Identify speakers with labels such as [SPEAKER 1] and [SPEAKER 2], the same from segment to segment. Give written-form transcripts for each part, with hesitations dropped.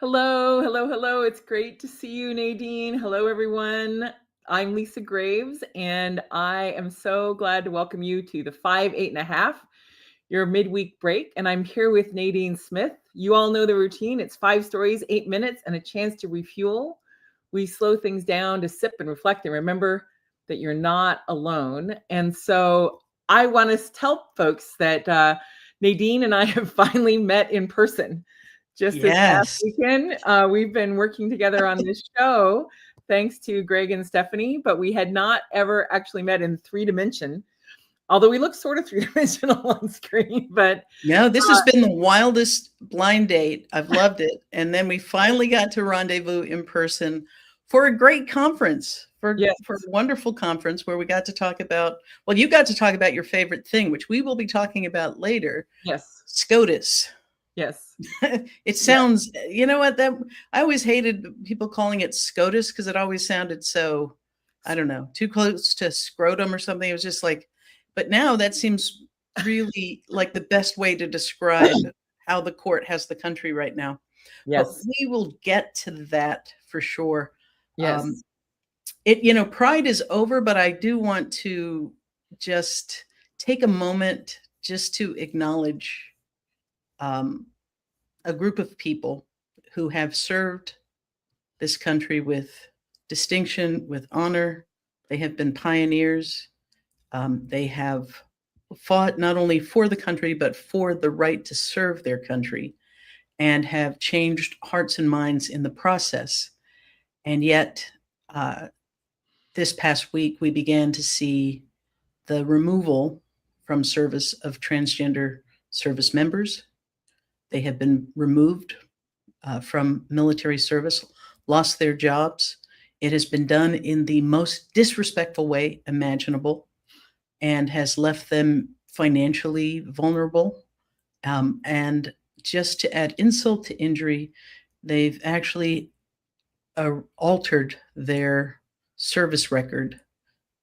[SPEAKER 1] Hello, hello, hello. It's great to see you, Nadine. Hello, everyone. I'm Lisa Graves, and I am so glad to welcome you to the 5, 8.5, your midweek break. And I'm here with Nadine Smith. You all know the routine. It's 5 stories, 8 minutes, and a chance to refuel. We slow things down to sip and reflect and remember that you're not alone. And so I want to tell folks that Nadine and I have finally met in person. Just this past weekend, we've been working together on this show, thanks to Greg and Stephanie, but we had not ever actually met in 3-dimension, although we look sort of 3-dimensional on screen. But
[SPEAKER 2] no, this has been the wildest blind date. I've loved it. And then we finally got to rendezvous in person for a great conference, for a wonderful conference where we got to talk about, well, you got to talk about your favorite thing, which we will be talking about later.
[SPEAKER 1] Yes.
[SPEAKER 2] SCOTUS.
[SPEAKER 1] Yes.
[SPEAKER 2] It sounds, you know what, that I always hated people calling it SCOTUS because it always sounded so, I don't know, too close to scrotum or something. It was just like, but now that seems really like the best way to describe how the court has the country right now.
[SPEAKER 1] Yes.
[SPEAKER 2] But we will get to that for sure.
[SPEAKER 1] Yes.
[SPEAKER 2] Pride is over, but I do want to just take a moment just to acknowledge a group of people who have served this country with distinction, with honor. They have been pioneers. They have fought not only for the country, but for the right to serve their country, and have changed hearts and minds in the process. And yet, this past week, we began to see the removal from service of transgender service members. They have been removed from military service, lost their jobs. It has been done in the most disrespectful way imaginable and has left them financially vulnerable. And just to add insult to injury, they've actually altered their service record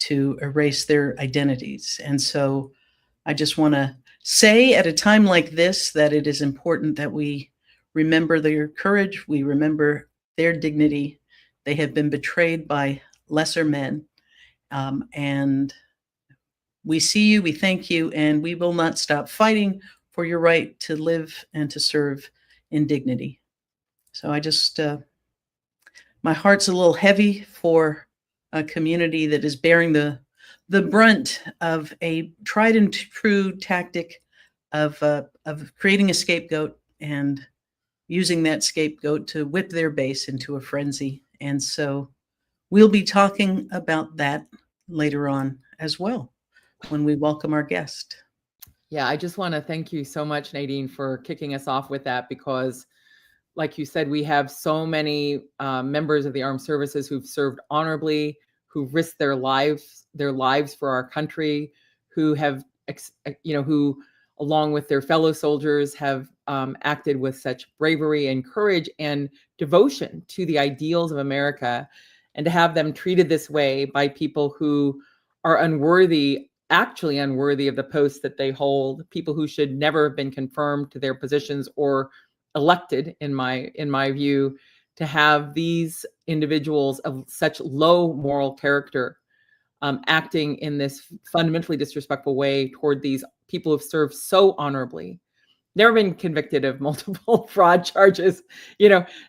[SPEAKER 2] to erase their identities. And so I just want to say at a time like this that it is important that we remember their courage, we remember their dignity. They have been betrayed by lesser men. And we see you, we thank you, and we will not stop fighting for your right to live and to serve in dignity. So I just, my heart's a little heavy for a community that is bearing the brunt of a tried and true tactic of creating a scapegoat and using that scapegoat to whip their base into a frenzy. And so we'll be talking about that later on as well when we welcome our guest.
[SPEAKER 1] Yeah, I just want to thank you so much, Nadine, for kicking us off with that, because like you said, we have so many members of the armed services who've served honorably, who risked their lives for our country, who have, who, along with their fellow soldiers, have acted with such bravery and courage and devotion to the ideals of America. And to have them treated this way by people who are actually unworthy of the posts that they hold, people who should never have been confirmed to their positions or elected, in my view, to have these individuals of such low moral character acting in this fundamentally disrespectful way toward these people who've served so honorably, never been convicted of multiple fraud charges,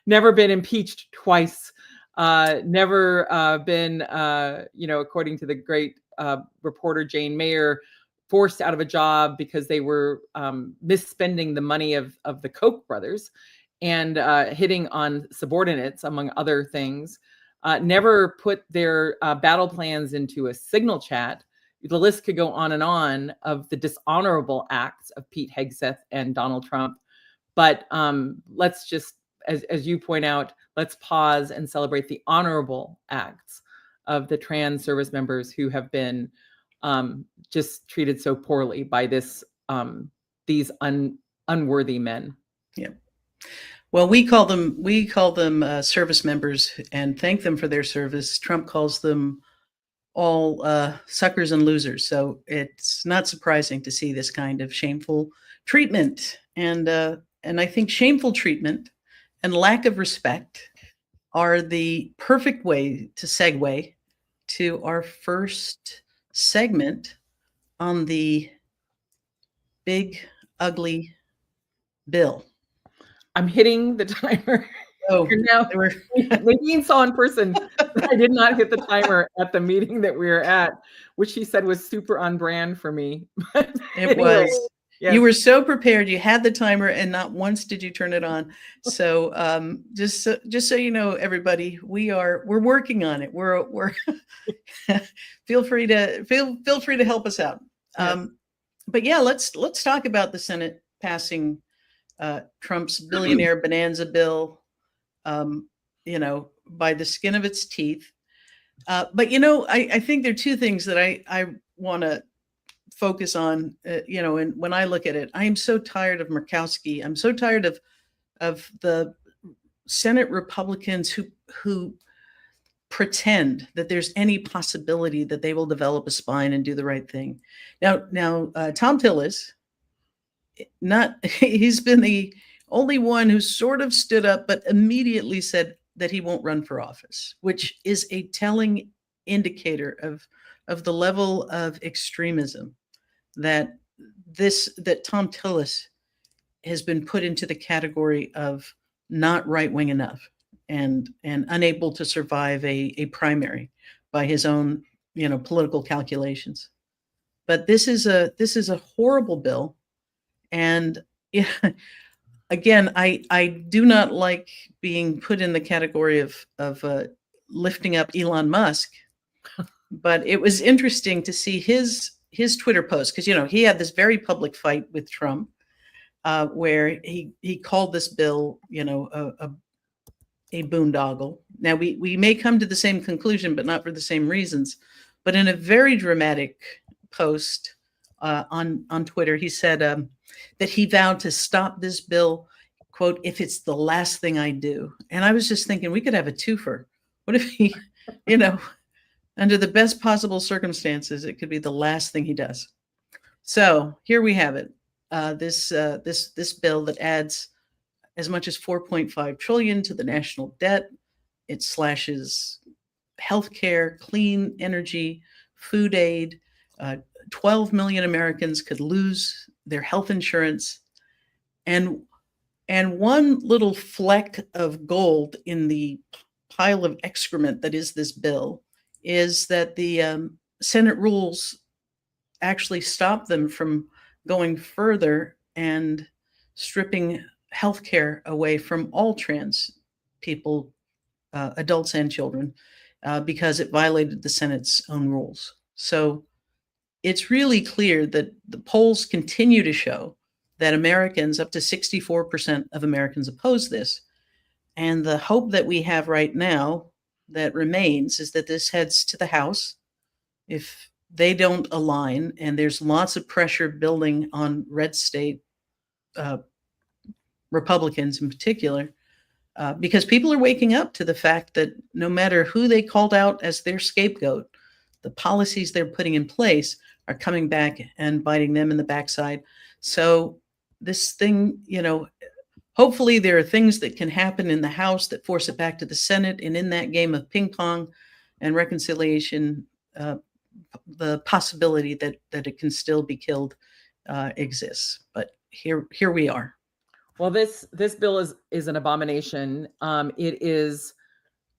[SPEAKER 1] never been impeached twice, never been, according to the great reporter Jane Mayer, forced out of a job because they were misspending the money of the Koch brothers and hitting on subordinates, among other things. Never put their battle plans into a Signal chat. The list could go on of the dishonorable acts of Pete Hegseth and Donald Trump. But let's just, as you point out, let's pause and celebrate the honorable acts of the trans service members who have been just treated so poorly by these unworthy men.
[SPEAKER 2] Yeah. Well, we call them service members and thank them for their service. Trump calls them all suckers and losers. So it's not surprising to see this kind of shameful treatment. And I think shameful treatment, and lack of respect are the perfect way to segue to our first segment on the big, ugly bill.
[SPEAKER 1] I'm hitting the timer.
[SPEAKER 2] Oh,
[SPEAKER 1] And now
[SPEAKER 2] there were
[SPEAKER 1] Nadine saw in person that I did not hit the timer at the meeting that we were at, which she said was super on brand for me. But
[SPEAKER 2] it
[SPEAKER 1] anyway,
[SPEAKER 2] was.
[SPEAKER 1] yes.
[SPEAKER 2] You were so prepared. You had the timer, and not once did you turn it on. So just so you know, everybody, we're working on it. We're feel free to help us out.
[SPEAKER 1] Yes.
[SPEAKER 2] But yeah, let's talk about the Senate passing Trump's billionaire bonanza bill, by the skin of its teeth. But I think there are two things that I want to focus on. And when I look at it, I am so tired of Murkowski. I'm so tired of the Senate Republicans who pretend that there's any possibility that they will develop a spine and do the right thing. Now, Tom Tillis, he's been the only one who sort of stood up, but immediately said that he won't run for office, which is a telling indicator of the level of extremism that Tom Tillis has been put into the category of not right-wing enough and unable to survive a primary by his own political calculations. But this is a horrible bill. And again, I do not like being put in the category of lifting up Elon Musk, but it was interesting to see his Twitter post, because he had this very public fight with Trump, where he called this bill a boondoggle. Now we may come to the same conclusion, but not for the same reasons. But in a very dramatic post on Twitter, he said that he vowed to stop this bill, quote, if it's the last thing I do. And I was just thinking, we could have a twofer. What if he, under the best possible circumstances, it could be the last thing he does. So here we have it. This bill that adds as much as 4.5 trillion to the national debt. It slashes healthcare, clean energy, food aid. 12 million Americans could lose their health insurance. And one little fleck of gold in the pile of excrement that is this bill is that the Senate rules actually stop them from going further and stripping healthcare away from all trans people, adults and children, because it violated the Senate's own rules. So it's really clear that the polls continue to show that Americans, up to 64% of Americans, oppose this. And the hope that we have right now that remains is that this heads to the House. If they don't align, and there's lots of pressure building on red state Republicans in particular, because people are waking up to the fact that no matter who they called out as their scapegoat, the policies they're putting in place are coming back and biting them in the backside. So this thing, hopefully there are things that can happen in the House that force it back to the Senate. And in that game of ping pong and reconciliation, the possibility that it can still be killed exists. But here we are.
[SPEAKER 1] Well, this bill is an abomination. It is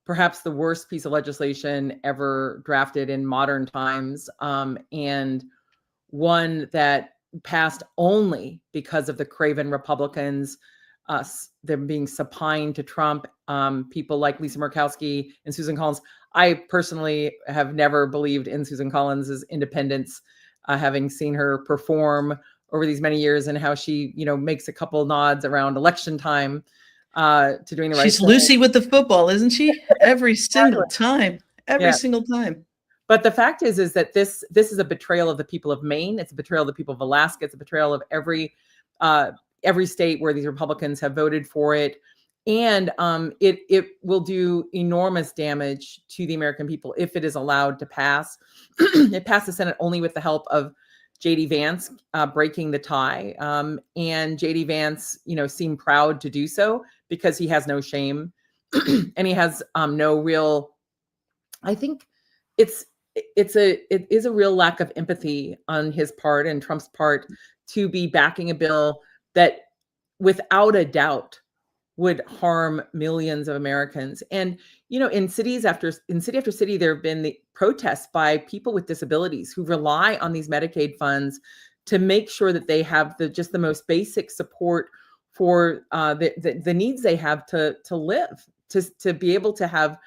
[SPEAKER 1] perhaps the worst piece of legislation ever drafted in modern times, and one that passed only because of the craven Republicans, them being supine to Trump, people like Lisa Murkowski and Susan Collins. I personally have never believed in Susan Collins' independence, having seen her perform over these many years and how she, makes a couple nods around election time to doing the right thing.
[SPEAKER 2] She's Lucy with the football, isn't she? Every single time. Every single time.
[SPEAKER 1] But the fact is that this is a betrayal of the people of Maine. It's a betrayal of the people of Alaska. It's a betrayal of every state where these Republicans have voted for it. And it will do enormous damage to the American people if it is allowed to pass. It passed the Senate only with the help of J.D. Vance breaking the tie. And J.D. Vance, seemed proud to do so because he has no shame and he has no real, I think it is a real lack of empathy on his part and Trump's part to be backing a bill that without a doubt would harm millions of Americans. And, in city after city, there have been the protests by people with disabilities who rely on these Medicaid funds to make sure that they have the most basic support for the needs they have to live, to be able to have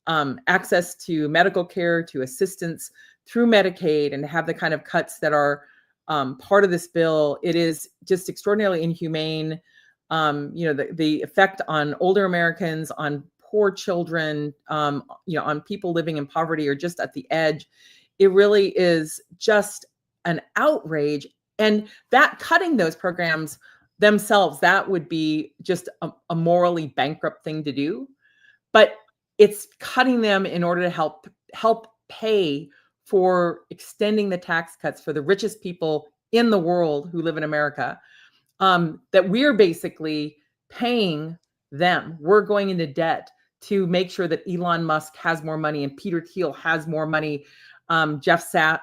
[SPEAKER 1] access to medical care, to assistance through Medicaid, and have the kind of cuts that are part of this bill. It is just extraordinarily inhumane. The effect on older Americans, on poor children, on people living in poverty or just at the edge. It really is just an outrage. And that cutting those programs themselves, that would be just a morally bankrupt thing to do. But it's cutting them in order to help pay for extending the tax cuts for the richest people in the world who live in America. That we're basically paying them. We're going into debt to make sure that Elon Musk has more money and Peter Thiel has more money. Jeff Yass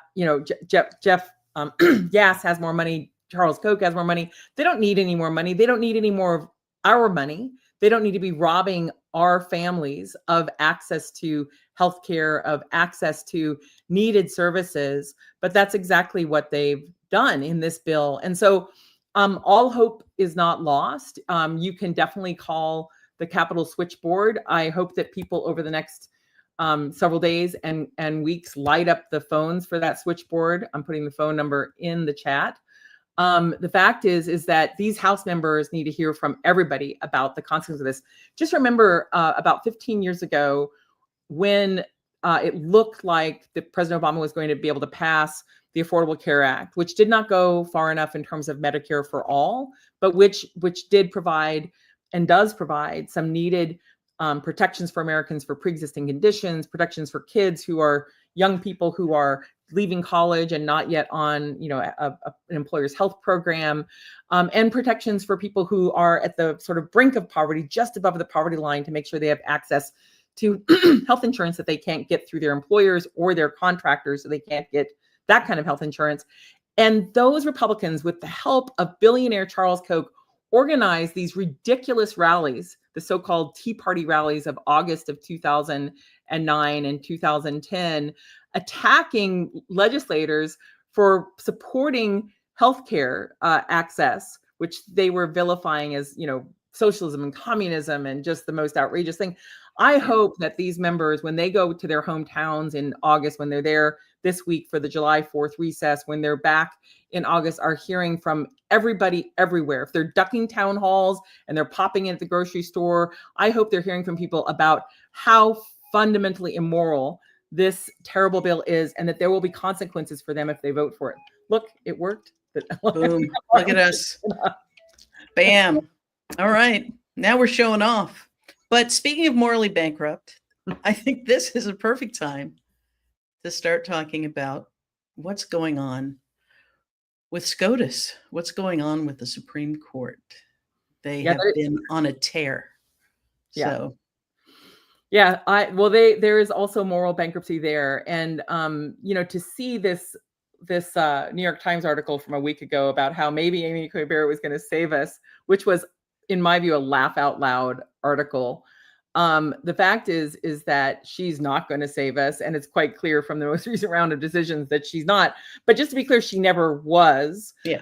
[SPEAKER 1] has more money. Charles Koch has more money. They don't need any more money. They don't need any more of our money. They don't need to be robbing our families of access to healthcare, of access to needed services. But that's exactly what they've done in this bill. And so all hope is not lost. You can definitely call the Capitol switchboard. I hope that people over the next several days and weeks light up the phones for that switchboard. I'm putting the phone number in the chat. The fact is that these House members need to hear from everybody about the consequences of this. Just remember about 15 years ago when it looked like President Obama was going to be able to pass the Affordable Care Act, which did not go far enough in terms of Medicare for all, but which did provide and does provide some needed protections for Americans for pre-existing conditions, protections for kids who are young people who are leaving college and not yet on, an employer's health program, and protections for people who are at the sort of brink of poverty, just above the poverty line, to make sure they have access to health insurance that they can't get through their employers or their contractors, so they can't get that kind of health insurance. And those Republicans, with the help of billionaire Charles Koch, organized these ridiculous rallies, the so-called Tea Party rallies of August of 2009 and 2010, attacking legislators for supporting healthcare access, which they were vilifying as, socialism and communism and just the most outrageous thing. I hope that these members, when they go to their hometowns in August, when they're there this week for the July 4th recess, when they're back in August, are hearing from everybody everywhere. If they're ducking town halls and they're popping in at the grocery store, I hope they're hearing from people about how fundamentally immoral this terrible bill is, and that there will be consequences for them if they vote for it. Look, it worked.
[SPEAKER 2] Boom. Look at us. Bam. All right. Now we're showing off. But speaking of morally bankrupt, I think this is a perfect time to start talking about what's going on with SCOTUS, what's going on with the Supreme Court. They have been on a tear.
[SPEAKER 1] Yeah.
[SPEAKER 2] So.
[SPEAKER 1] Yeah, there is also moral bankruptcy there. And, to see this New York Times article from a week ago about how maybe Amy Coney Barrett was going to save us, which was, in my view, a laugh out loud article. The fact is that she's not going to save us. And it's quite clear from the most recent round of decisions that she's not. But just to be clear, she never was.
[SPEAKER 2] Yeah.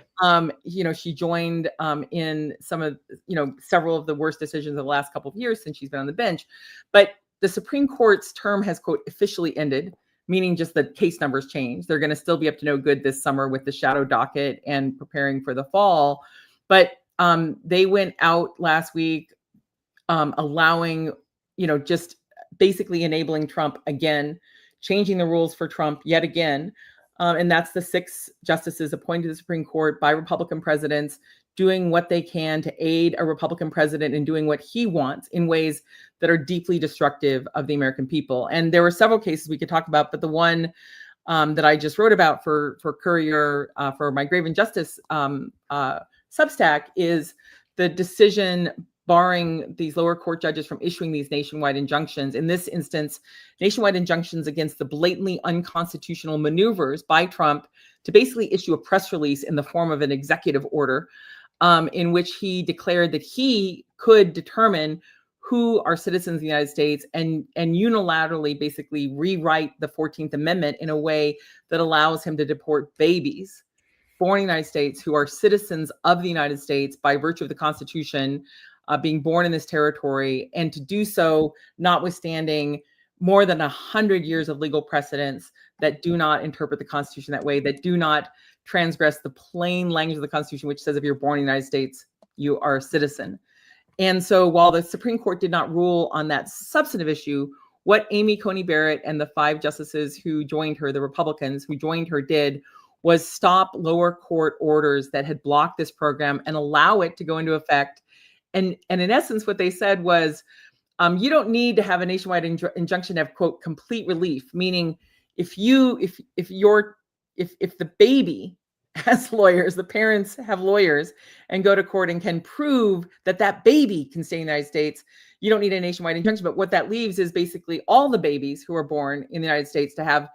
[SPEAKER 1] She joined in some of, several of the worst decisions of the last couple of years since she's been on the bench. But the Supreme Court's term has, quote, officially ended, meaning just the case numbers changed. They're going to still be up to no good this summer with the shadow docket and preparing for the fall. But they went out last week allowing, just basically enabling Trump again, changing the rules for Trump yet again. And that's the 6 justices appointed to the Supreme Court by Republican presidents, doing what they can to aid a Republican president in doing what he wants in ways that are deeply destructive of the American people. And there were several cases we could talk about, but the one that I just wrote about for Courier, for my Grave and Justice Substack, is the decision barring these lower court judges from issuing these nationwide injunctions. In this instance, nationwide injunctions against the blatantly unconstitutional maneuvers by Trump to basically issue a press release in the form of an executive order, in which he declared that he could determine who are citizens of the United States and unilaterally basically rewrite the 14th Amendment in a way that allows him to deport babies born in the United States who are citizens of the United States by virtue of the Constitution, being born in this territory, and to do so notwithstanding more than 100 years of legal precedents that do not interpret the Constitution that way, that do not transgress the plain language of the Constitution, which says if you're born in the United States, you are a citizen. And so while the Supreme Court did not rule on that substantive issue, what Amy Coney Barrett and the 5 justices who joined her, the Republicans who joined her, did was stop lower court orders that had blocked this program and allow it to go into effect. And in essence, what they said was, you don't need to have a nationwide injunction to have, quote, complete relief, meaning if the baby has lawyers, the parents have lawyers and go to court and can prove that that baby can stay in the United States, you don't need a nationwide injunction. But what that leaves is basically all the babies who are born in the United States to have,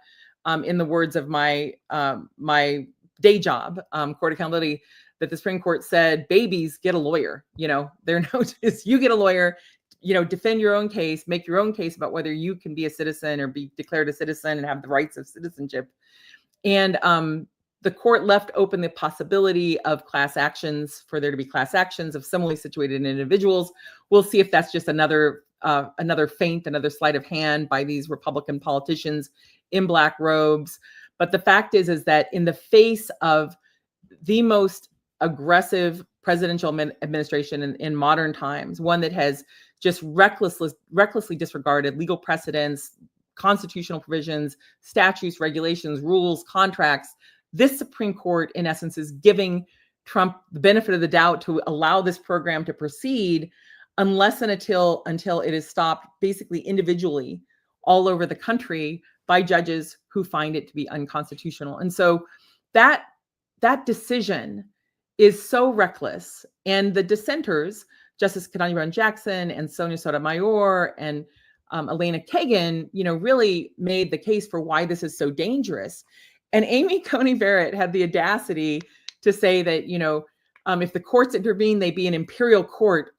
[SPEAKER 1] in the words of my day job, court accountability, that the Supreme Court said, babies get a lawyer. Their note is you get a lawyer, defend your own case, make your own case about whether you can be a citizen or be declared a citizen and have the rights of citizenship. And the court left open the possibility of class actions, for there to be class actions of similarly situated individuals. We'll see if that's just another feint, another sleight of hand by these Republican politicians in black robes. But the fact is that in the face of the most aggressive presidential administration in modern times, one that has just recklessly disregarded legal precedents, constitutional provisions, statutes, regulations, rules, contracts, this Supreme Court, in essence, is giving Trump the benefit of the doubt to allow this program to proceed unless and until it is stopped basically individually all over the country by judges who find it to be unconstitutional. And so that decision is so reckless. And the dissenters, Justice Ketanji Brown Jackson and Sonia Sotomayor and Elena Kagan, really made the case for why this is so dangerous. And Amy Coney Barrett had the audacity to say that, if the courts intervene, they'd be an imperial court.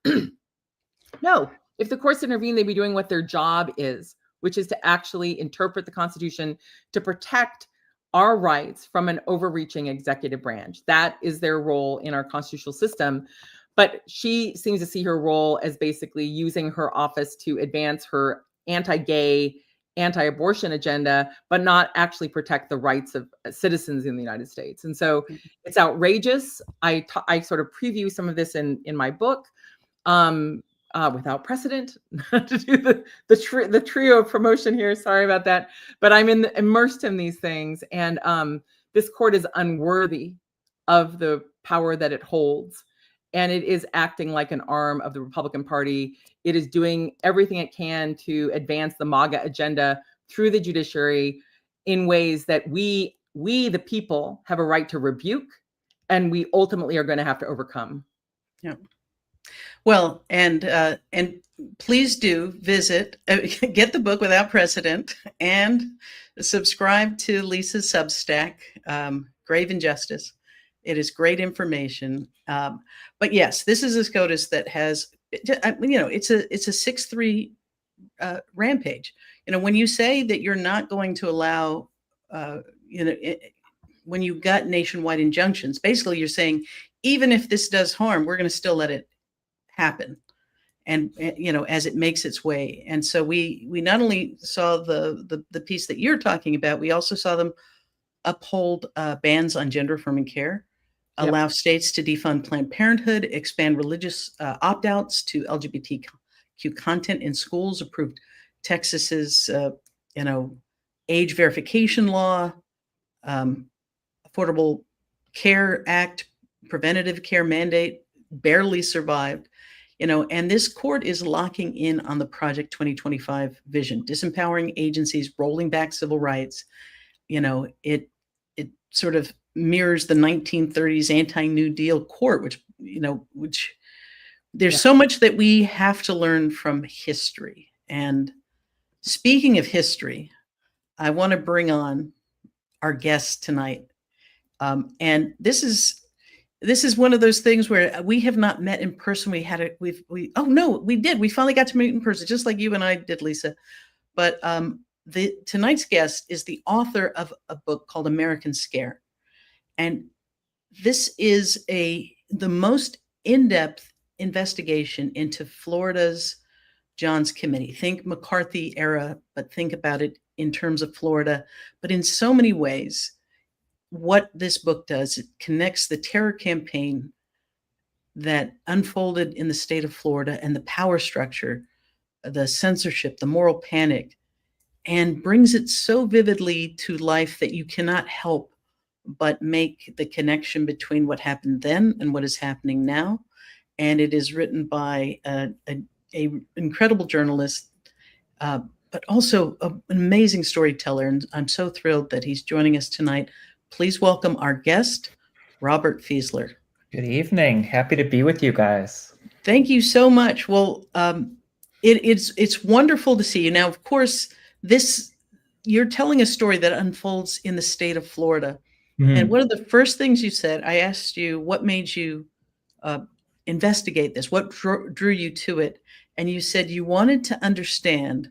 [SPEAKER 1] No, if the courts intervene, they'd be doing what their job is, which is to actually interpret the Constitution to protect our rights from an overreaching executive branch. That is their role in our constitutional system. But she seems to see her role as basically using her office to advance her anti-gay, anti-abortion agenda, but not actually protect the rights of citizens in the United States. And so it's outrageous. I sort of preview some of this in my book, without precedent, to do the trio of promotion here. Sorry about that. But I'm immersed in these things. And this court is unworthy of the power that it holds. And it is acting like an arm of the Republican Party. It is doing everything it can to advance the MAGA agenda through the judiciary in ways that we the people, have a right to rebuke, and we ultimately are going to have to overcome.
[SPEAKER 2] Yeah. Well, and please do visit, get the book Without Precedent, and subscribe to Lisa's Substack, Grave Injustice. It is great information. But yes, this is a SCOTUS that has, it's a 6-3 rampage. When you say that you're not going to allow, when you've got nationwide injunctions, basically you're saying, even if this does harm, we're going to still let it happen. And, as it makes its way. And so we not only saw the piece that you're talking about, we also saw them uphold bans on gender affirming care, allow states to defund Planned Parenthood, expand religious opt-outs to LGBTQ content in schools, approved Texas's, age verification law, Affordable Care Act, preventative care mandate, barely survived. And this court is locking in on the Project 2025 vision, disempowering agencies, rolling back civil rights. It sort of mirrors the 1930s anti-New Deal court, which there's so much that we have to learn from history. And speaking of history, I want to bring on our guest tonight. And this is one of those things where we have not met in person. We did. We finally got to meet in person, just like you and I did, Lisa. But tonight's guest is the author of a book called American Scare. And this is the most in-depth investigation into Florida's Johns Committee. Think McCarthy era, but think about it in terms of Florida. But in so many ways, what this book does, it connects the terror campaign that unfolded in the state of Florida and the power structure, the censorship, the moral panic, and brings it so vividly to life that you cannot help but make the connection between what happened then and what is happening now. And it is written by an incredible journalist, but also an amazing storyteller. And I'm so thrilled that he's joining us tonight. Please welcome our guest, Robert Fieseler.
[SPEAKER 3] Good evening. Happy to be with you guys.
[SPEAKER 2] Thank you so much. Well, it's wonderful to see you. Now, of course, you're telling a story that unfolds in the state of Florida. Mm-hmm. And one of the first things you said, I asked you, what made you investigate this? What drew you to it? And you said you wanted to understand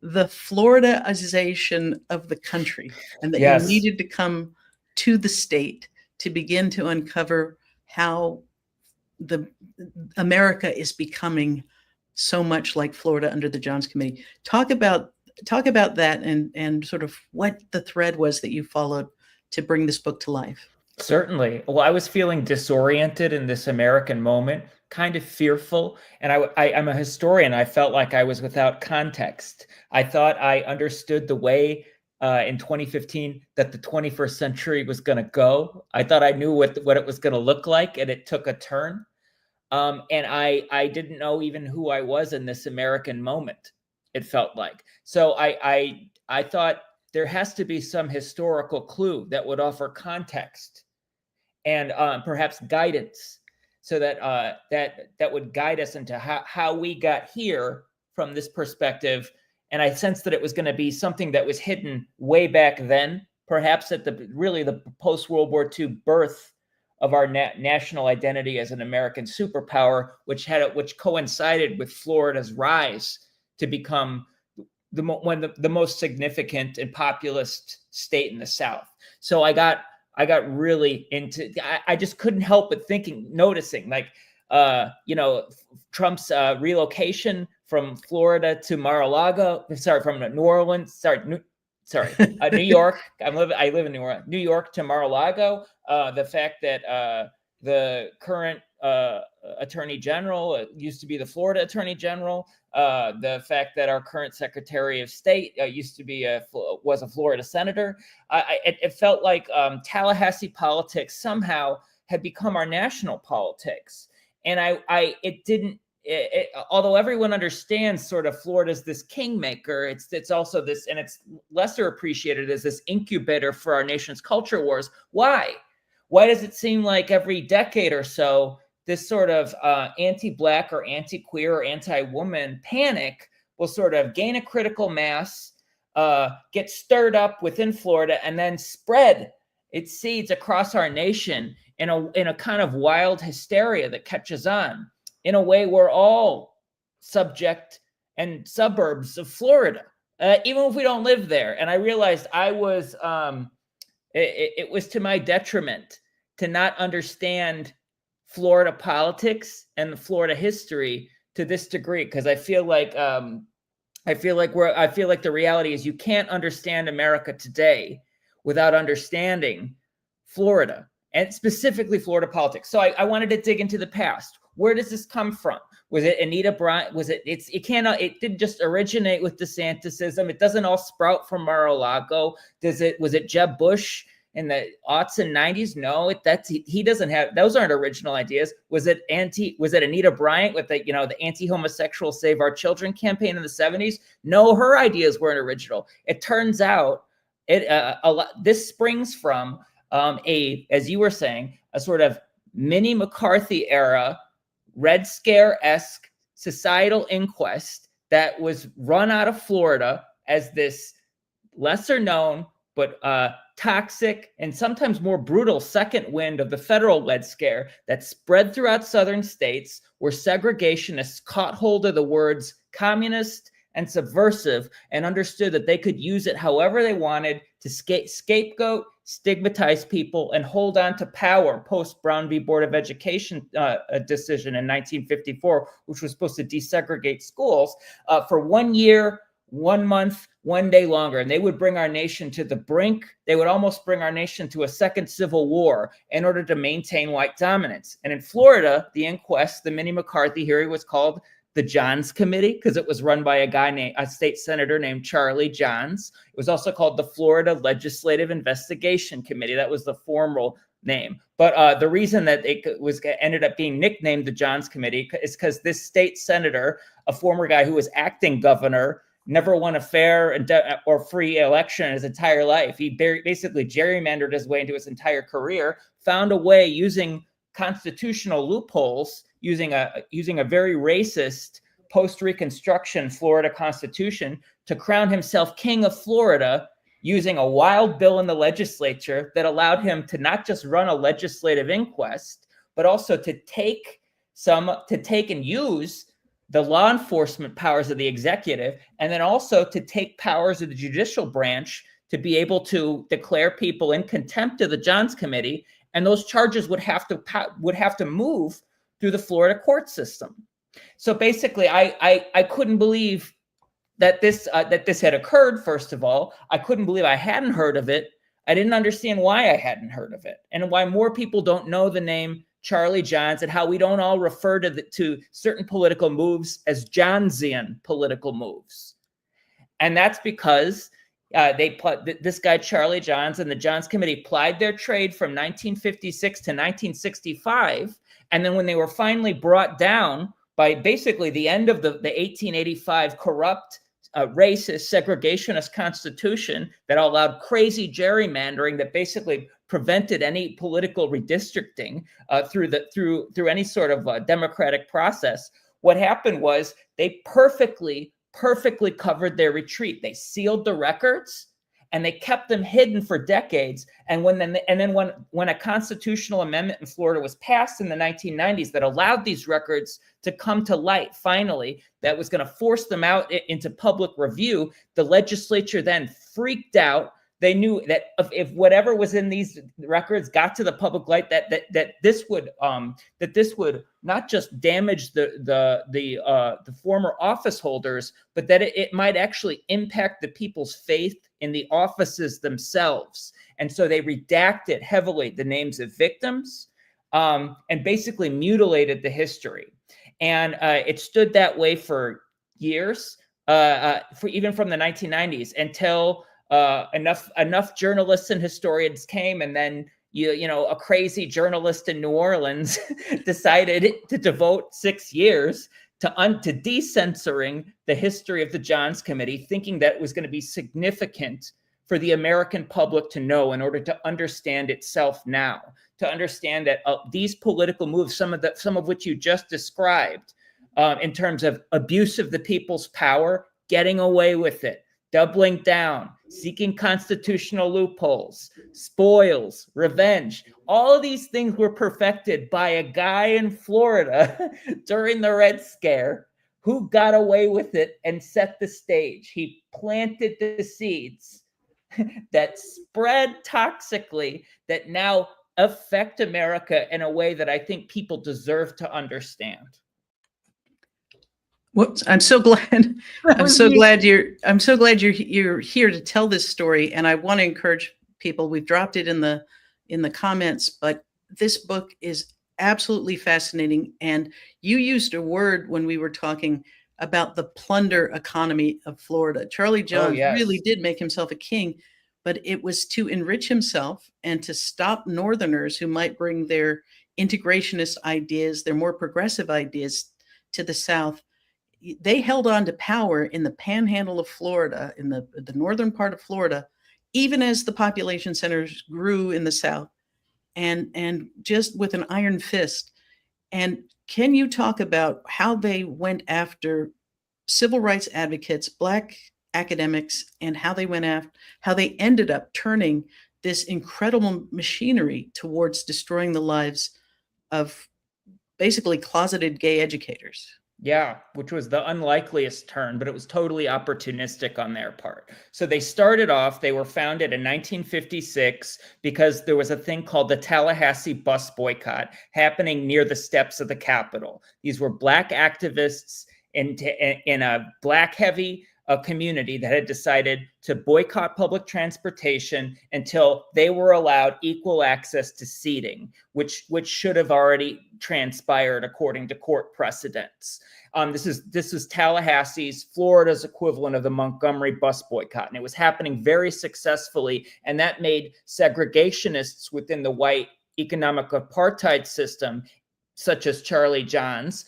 [SPEAKER 2] the Floridaization of the country, and that you needed to come to the state to begin to uncover how America is becoming so much like Florida under the Johns Committee. Talk about that and sort of what the thread was that you followed to bring this book to life.
[SPEAKER 3] Certainly. Well, I was feeling disoriented in this American moment, kind of fearful. And I'm a historian. I felt like I was without context. I thought I understood the way in 2015 that the 21st century was going to go. I thought I knew what it was going to look like, and it took a turn. And I didn't know even who I was in this American moment, it felt like. So I thought there has to be some historical clue that would offer context and perhaps guidance, so that that would guide us into how we got here from this perspective. And I sensed that it was going to be something that was hidden way back then, perhaps at the post-World War II birth of our national identity as an American superpower, which coincided with Florida's rise to become the most significant and populous state in the South. So I got really into. I just couldn't help but noticing, like, Trump's relocation from Florida to Mar-a-Lago. From New Orleans. New York. I live in New Orleans. New York to Mar-a-Lago. The fact that the current Attorney General used to be the Florida Attorney General. The fact that our current Secretary of State used to be was a Florida senator. It felt like Tallahassee politics somehow had become our national politics, and although everyone understands sort of Florida's this kingmaker, it's also this, and it's lesser appreciated as this incubator for our nation's culture wars. Why does it seem like every decade or so this sort of anti-Black or anti-queer or anti-woman panic will sort of gain a critical mass, get stirred up within Florida, and then spread its seeds across our nation in a kind of wild hysteria that catches on? In a way, we're all subject and suburbs of Florida, even if we don't live there. And I realized it was to my detriment to not understand Florida politics and the Florida history to this degree, because I feel like the reality is you can't understand America today without understanding Florida, and specifically Florida politics. So I wanted to dig into the past. Where does this come from? Was it Anita Bryant? It didn't just originate with DeSantisism. It doesn't all sprout from Mar-a-Lago. Was it Jeb Bush in the aughts and 90s? No, he doesn't have, those aren't original ideas. Was it Anita Bryant with the anti-homosexual Save Our Children campaign in the 70s? No, her ideas weren't original. It turns out this springs from as you were saying, a sort of mini McCarthy era Red Scare-esque societal inquest that was run out of Florida as this lesser known but toxic and sometimes more brutal second wind of the federal Red Scare that spread throughout southern states, where segregationists caught hold of the words communist and subversive and understood that they could use it however they wanted to scapegoat, stigmatize people, and hold on to power post Brown v. Board of Education decision in 1954, which was supposed to desegregate schools for 1 year, 1 month, 1 day longer. And they would bring our nation to the brink. They would almost bring our nation to a second civil war in order to maintain white dominance. And in Florida, the inquest, the Minnie McCarthy hearing, was called the Johns Committee because it was run by a state senator named Charley Johns. It was also called the Florida Legislative Investigation Committee. That was the formal name. But the reason that it ended up being nicknamed the Johns Committee is because this state senator, a former guy who was acting governor, never won a fair or free election in his entire life. He basically gerrymandered his way into his entire career, found a way using constitutional loopholes, using a very racist post-Reconstruction Florida Constitution to crown himself king of Florida, using a wild bill in the legislature that allowed him to not just run a legislative inquest, but also to take and use the law enforcement powers of the executive, and then also to take powers of the judicial branch to be able to declare people in contempt of the Johns Committee, and those charges would have to move through the Florida court system. So basically, I couldn't believe that this had occurred. First of all, I couldn't believe I hadn't heard of it. I didn't understand why I hadn't heard of it, and why more people don't know the name Charley Johns, and how we don't all refer to certain political moves as Johnsian political moves. And that's because this guy Charley Johns and the Johns Committee plied their trade from 1956 to 1965. And then when they were finally brought down by basically the end of the 1885 corrupt, racist, segregationist constitution that allowed crazy gerrymandering that basically prevented any political redistricting through any sort of democratic process, what happened was they perfectly covered their retreat. They sealed the records and they kept them hidden for decades. And when a constitutional amendment in Florida was passed in the 1990s that allowed these records to come to light, finally, that was going to force them out into public review, the legislature then freaked out. They knew that if whatever was in these records got to the public light, that this would not just damage the former office holders, but that it might actually impact the people's faith in the offices themselves. And so they redacted heavily the names of victims, and basically mutilated the history. And it stood that way for years, even from the 1990s until enough journalists and historians came, and then a crazy journalist in New Orleans decided to devote 6 years to decensoring the history of the Johns Committee, thinking that it was going to be significant for the American public to know in order to understand itself now, to understand that these political moves, some of which you just described, in terms of abuse of the people's power, getting away with it, doubling down, seeking constitutional loopholes, spoils, revenge. All of these things were perfected by a guy in Florida during the Red Scare who got away with it and set the stage. He planted the seeds that spread toxically that now affect America in a way that I think people deserve to understand.
[SPEAKER 2] Whoops! I'm so glad. I'm so glad you're here to tell this story. And I want to encourage people. We've dropped it in the comments, but this book is absolutely fascinating. And you used a word when we were talking about the plunder economy of Florida. Charley Johns really did make himself a king, but it was to enrich himself and to stop Northerners who might bring their integrationist ideas, their more progressive ideas to the South. They held on to power in the panhandle of Florida, in the northern part of Florida, even as the population centers grew in the South, and just with an iron fist. And Can you talk about how they went after civil rights advocates, Black academics, and how they ended up turning this incredible machinery towards destroying the lives of basically closeted gay educators?
[SPEAKER 3] Yeah, which was the unlikeliest turn, but it was totally opportunistic on their part. So they started off, they were founded in 1956 because there was a thing called the Tallahassee bus boycott happening near the steps of the Capitol. These were Black activists in a Black heavy community that had decided to boycott public transportation until they were allowed equal access to seating, which should have already transpired according to court precedents. This is Tallahassee's, Florida's equivalent of the Montgomery bus boycott, and it was happening very successfully, and that made segregationists within the white economic apartheid system, such as Charley Johns,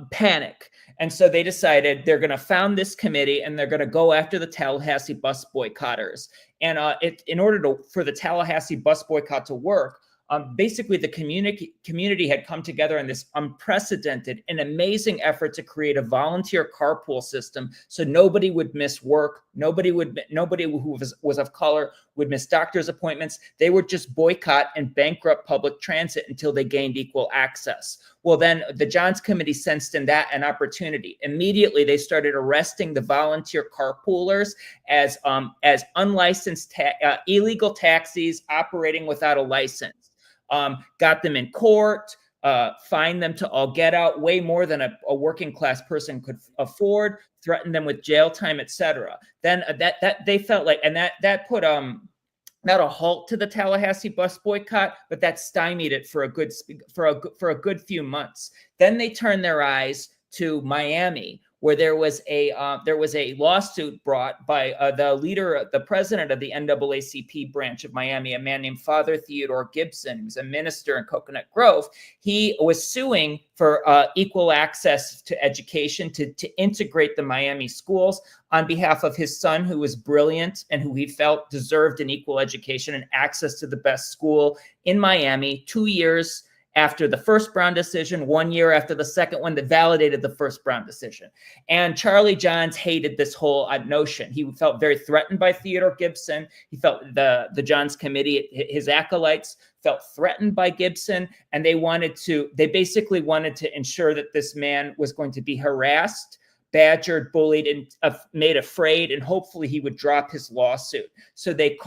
[SPEAKER 3] panic. And so they decided they're going to found this committee and they're going to go after the Tallahassee bus boycotters. And in order for the Tallahassee bus boycott to work, basically the community had come together in this unprecedented and amazing effort to create a volunteer carpool system so nobody would miss work, nobody who was of color would miss doctor's appointments. They would just boycott and bankrupt public transit until they gained equal access. Well, then the Johns Committee sensed in that an opportunity. Immediately, they started arresting the volunteer carpoolers as unlicensed illegal taxis operating without a license. Got them in court, fined them to all get out, way more than a working class person could afford, threatened them with jail time, etc. Then that they felt like, and that put not a halt to the Tallahassee bus boycott, but that stymied it for a good few months. Then they turned their eyes to Miami, where there was a lawsuit brought by the president of the NAACP branch of Miami, a man named Father Theodore Gibson, who's a minister in Coconut Grove. He was suing for equal access to education, to integrate the Miami schools on behalf of his son, who was brilliant and who he felt deserved an equal education and access to the best school in Miami. 2 years after the first Brown decision, 1 year after the second one that validated the first Brown decision. And Charley Johns hated this whole notion. He felt very threatened by Theodore Gibson. He felt the Johns Committee, his acolytes, felt threatened by Gibson, and they basically wanted to ensure that this man was going to be harassed, badgered, bullied, and made afraid, and hopefully he would drop his lawsuit. So they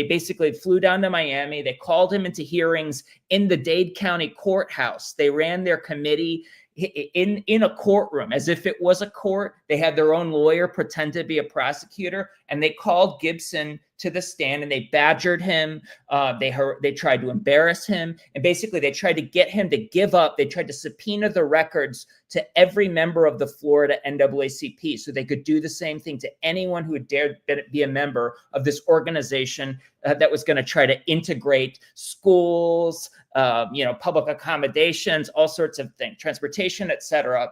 [SPEAKER 3] basically flew down to Miami. They called him into hearings in the Dade County courthouse. They ran their committee in a courtroom as if it was a court. They had their own lawyer pretend to be a prosecutor, and they called Gibson to the stand and they badgered him. They tried to embarrass him, and basically they tried to get him to give up. They tried to subpoena the records to every member of the Florida NAACP so they could do the same thing to anyone who had dared be a member of this organization that was going to try to integrate schools, public accommodations, all sorts of things, transportation, etc.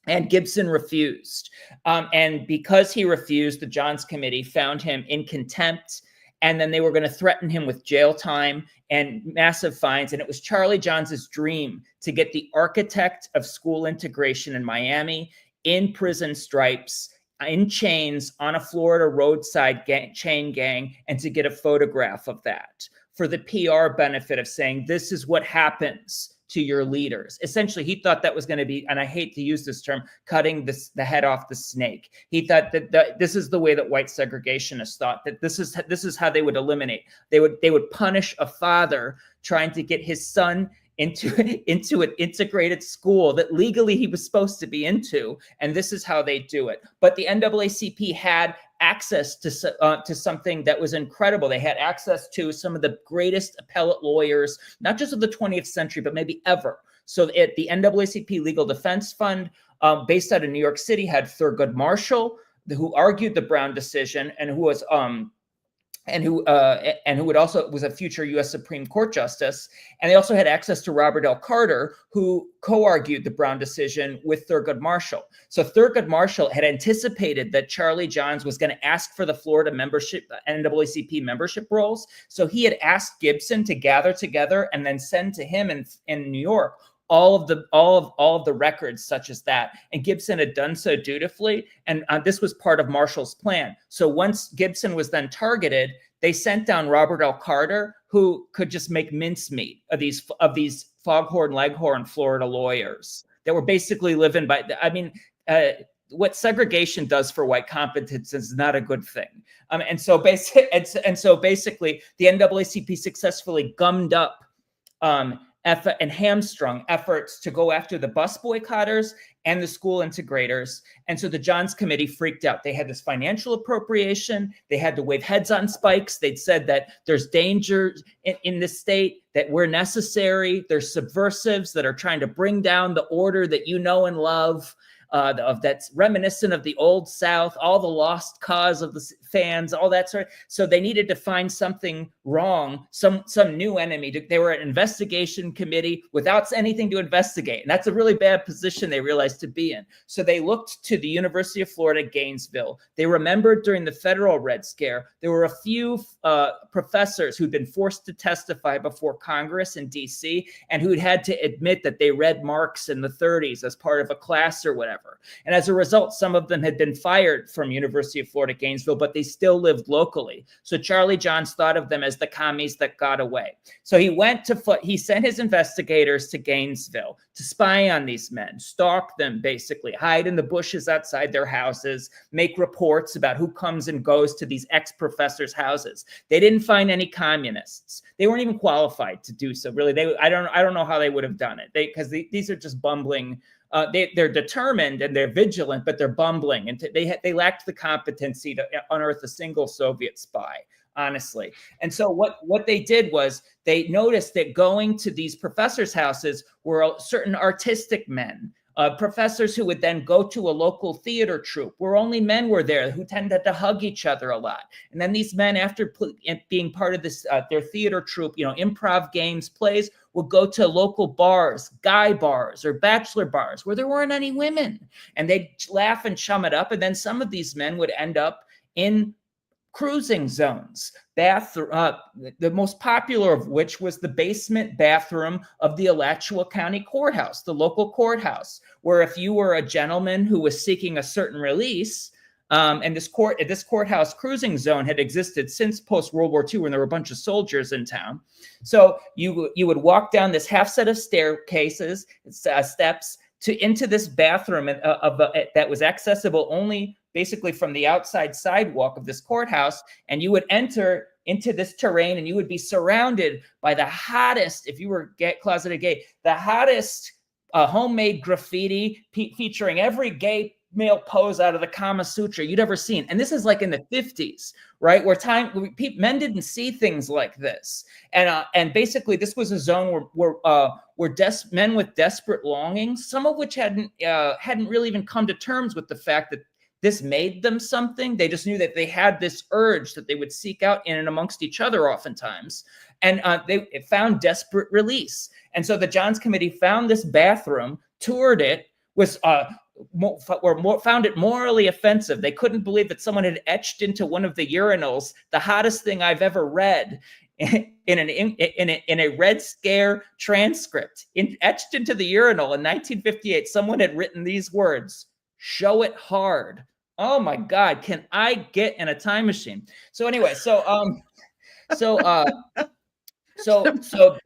[SPEAKER 3] And Gibson refused. And because he refused, the Johns Committee found him in contempt, and then they were going to threaten him with jail time and massive fines. And it was Charley Johns's dream to get the architect of school integration in Miami in prison stripes, in chains, on a Florida roadside chain gang, and to get a photograph of that for the PR benefit of saying, this is what happens to your leaders. Essentially, he thought that was going to be, and I hate to use this term, cutting the head off the snake. He thought that this is the way that white segregationists thought, that this is how they would eliminate. They would punish a father trying to get his son into an integrated school that legally he was supposed to be into, and this is how they do it. But the NAACP had access to something that was incredible. They had access to some of the greatest appellate lawyers, not just of the 20th century, but maybe ever. So the NAACP Legal Defense Fund, based out of New York City, had Thurgood Marshall, who argued the Brown decision and who was who also was a future U.S. Supreme Court justice. And they also had access to Robert L. Carter, who co-argued the Brown decision with Thurgood Marshall. So Thurgood Marshall had anticipated that Charley Johns was going to ask for the Florida NAACP membership rolls. So he had asked Gibson to gather together and then send to him in New York all of the records such as that. And Gibson had done so dutifully. And this was part of Marshall's plan. So once Gibson was then targeted, they sent down Robert L. Carter, who could just make mincemeat of these foghorn leghorn Florida lawyers that were basically living by, what segregation does for white competence is not a good thing. And so basically, the NAACP successfully gummed up and hamstrung efforts to go after the bus boycotters and the school integrators. And so the Johns Committee freaked out. They had this financial appropriation. They had to wave heads on spikes. They'd said that there's dangers in the state, that we're necessary. There's subversives that are trying to bring down the order that you know and love. That's reminiscent of the old South, all the lost cause of the fans, all that sort of. So they needed to find something wrong, some new enemy. They were an investigation committee without anything to investigate. And that's a really bad position they realized to be in. So they looked to the University of Florida, Gainesville. They remembered during the federal Red Scare, there were a few professors who'd been forced to testify before Congress in DC and who'd had to admit that they read Marx in the 30s as part of a class or whatever. And as a result, some of them had been fired from University of Florida, Gainesville, but they still lived locally. So Charley Johns thought of them as the commies that got away. So he sent his investigators to Gainesville to spy on these men, stalk them, basically, hide in the bushes outside their houses, make reports about who comes and goes to these ex-professors' houses. They didn't find any communists. They weren't even qualified to do so, really. I don't know how they would have done it, because these are just bumbling. They're determined and they're vigilant, but they're bumbling, and they lacked the competency to unearth a single Soviet spy, honestly. And so what they did was they noticed that going to these professors' houses were certain artistic men, professors who would then go to a local theater troupe where only men were there, who tended to hug each other a lot. And then these men, after being part of this their theater troupe, improv games, plays, would go to local bars, guy bars or bachelor bars where there weren't any women. And they'd laugh and chum it up. And then some of these men would end up in cruising zones, the most popular of which was the basement bathroom of the Alachua County Courthouse, the local courthouse, where if you were a gentleman who was seeking a certain release, and this courthouse cruising zone had existed since post-World War II when there were a bunch of soldiers in town. So you would walk down this half set of staircases, steps, into this bathroom that was accessible only basically from the outside sidewalk of this courthouse. And you would enter into this terrain and you would be surrounded by the hottest, if you were closeted gay, the hottest homemade graffiti featuring every gay male pose out of the Kama Sutra you'd ever seen. And this is like in the 50s, right? Where men didn't see things like this. And basically this was a zone where men with desperate longings, some of which hadn't really even come to terms with the fact that this made them something. They just knew that they had this urge that they would seek out in and amongst each other oftentimes. And they found desperate release. And so the Johns Committee found this bathroom, toured it, found it morally offensive. They couldn't believe that someone had etched into one of the urinals the hottest thing I've ever read in a Red Scare transcript. Etched into the urinal in 1958, someone had written these words: "Show it hard." Oh my God, can I get in a time machine? So anyway, so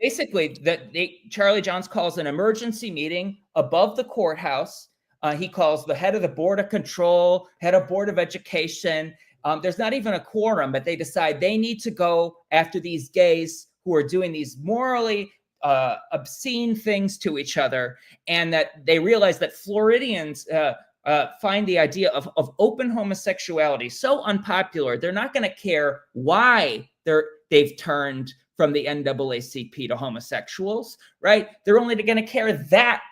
[SPEAKER 3] basically, Charley Johns calls an emergency meeting above the courthouse. He calls the head of the Board of Control, head of Board of Education. There's not even a quorum, but they decide they need to go after these gays who are doing these morally obscene things to each other, and that they realize that Floridians find the idea of open homosexuality so unpopular, they're not going to care why they've turned from the NAACP to homosexuals, right? They're only going to care that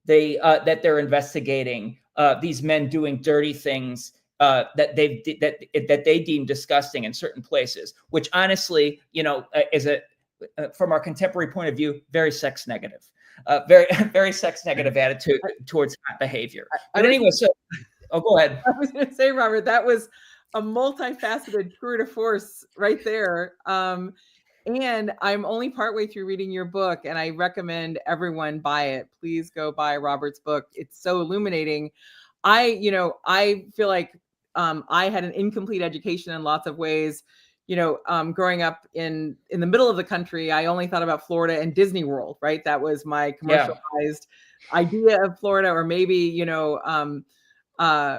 [SPEAKER 3] they're investigating these men doing dirty things that they deem disgusting in certain places, which honestly, is from our contemporary point of view, very sex negative. Very sex negative attitude towards that behavior. But anyway, go ahead.
[SPEAKER 1] I was going to say, Robert, that was a multifaceted tour de force right there. And I'm only partway through reading your book, and I recommend everyone buy it. Please go buy Robert's book. It's so illuminating. I feel like I had an incomplete education in lots of ways. Growing up in the middle of the country, I only thought about Florida and Disney World, right? That was my commercialized idea of Florida, or maybe,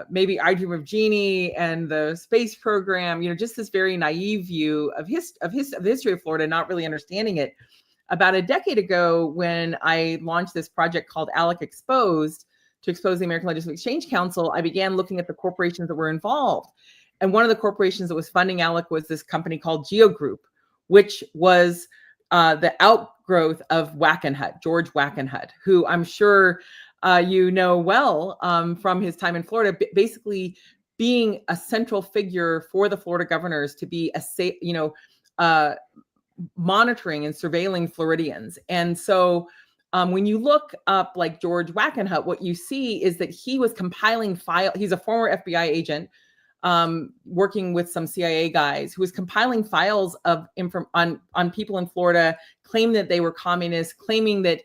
[SPEAKER 1] maybe I Dream of Jeannie and the space program, just this very naive view of the history of Florida, not really understanding it. About a decade ago, when I launched this project called ALEC Exposed to expose the American Legislative Exchange Council, I began looking at the corporations that were involved. And one of the corporations that was funding ALEC was this company called Geo Group, which was the outgrowth of Wackenhut, George Wackenhut, who I'm sure well from his time in Florida, basically being a central figure for the Florida governors to be monitoring and surveilling Floridians. And so when you look up like George Wackenhut, what you see is that he was compiling files. He's a former FBI agent working with some CIA guys, who was compiling files of on people in Florida, claiming that they were communists, claiming that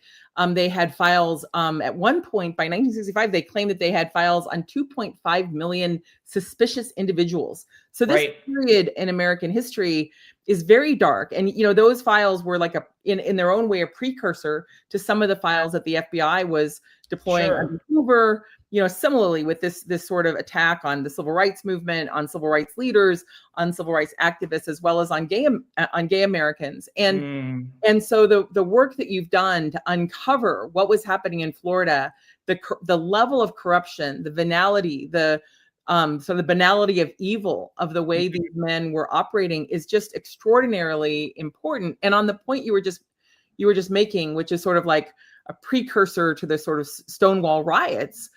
[SPEAKER 1] they had files. At one point, by 1965, they claimed that they had files on 2.5 million suspicious individuals. So this period in American history is very dark. And, those files were like in their own way, a precursor to some of the files that the FBI was deploying under Hoover, similarly with this sort of attack on the civil rights movement, on civil rights leaders, on civil rights activists, as well as on gay Americans. And so the work that you've done to uncover what was happening in Florida, the level of corruption, the venality, the banality of evil of the way these men were operating is just extraordinarily important. And on the point you were just making, which is sort of like a precursor to the sort of Stonewall riots.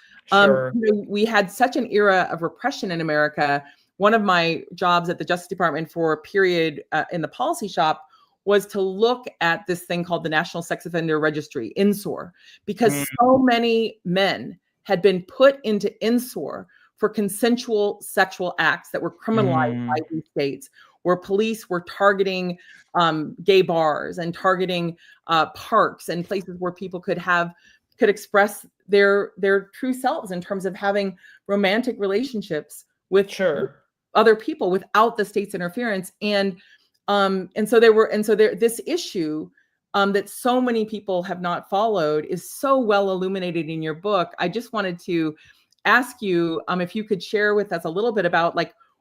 [SPEAKER 1] We had such an era of repression in America. One of my jobs at the Justice Department for a period in the policy shop was to look at this thing called the National Sex Offender Registry, INSOR, because so many men had been put into INSOR for consensual sexual acts that were criminalized by these states, where police were targeting gay bars and targeting parks and places where people could express their true selves in terms of having romantic relationships with other people without the state's interference. And so this issue that so many people have not followed is so well illuminated in your book. I just wanted to ask you if you could share with us a little bit about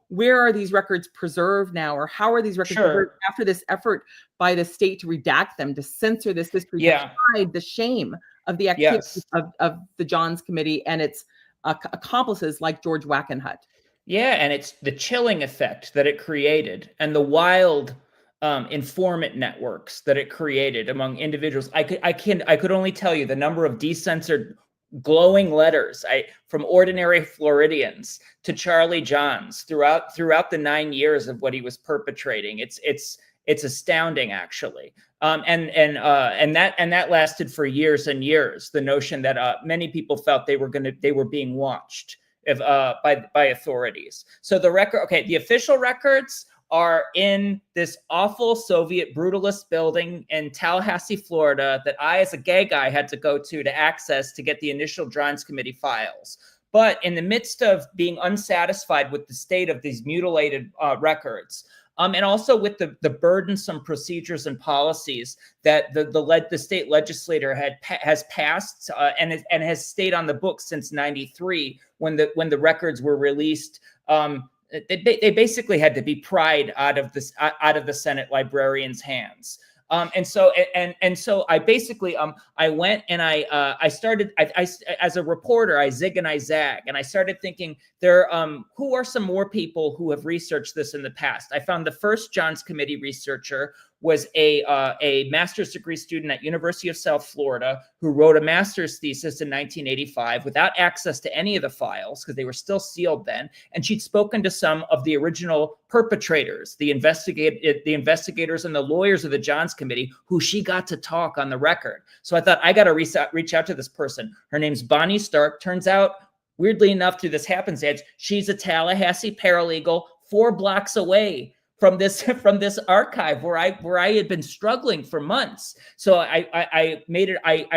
[SPEAKER 1] where are these records preserved now, or how are these records preserved after this effort by the state to redact them, to censor this history, to hide the shame of the activities of the Johns Committee and its accomplices like George Wackenhut.
[SPEAKER 3] Yeah, and it's the chilling effect that it created and the wild informant networks that it created among individuals. I could only tell you the number of decensored glowing letters from ordinary Floridians to Charley Johns throughout the 9 years of what he was perpetrating. It's astounding, actually. And that lasted for years and years. The notion that many people felt they were being watched by authorities. So the official records are in this awful Soviet brutalist building in Tallahassee, Florida, that I, as a gay guy, had to go to access to get the initial Johns Committee files. But in the midst of being unsatisfied with the state of these mutilated records, and also with the burdensome procedures and policies that the state legislature has passed and has stayed on the books since '93, when the records were released. They basically had to be pried out of the Senate librarian's hands. And so I basically I went and I started as a reporter, I zig and I zag, and I started thinking who are some more people who have researched this in the past. I found the first Johns Committee researcher was a master's degree student at University of South Florida who wrote a master's thesis in 1985 without access to any of the files because they were still sealed then. And she'd spoken to some of the original perpetrators, the investigators and the lawyers of the Johns Committee, who she got to talk on the record. So I thought, I got to reach out to this person. Her name's Bonnie Stark. Turns out, weirdly enough, through this happenstance, she's a Tallahassee paralegal 4 blocks away from this archive where I had been struggling for months. So I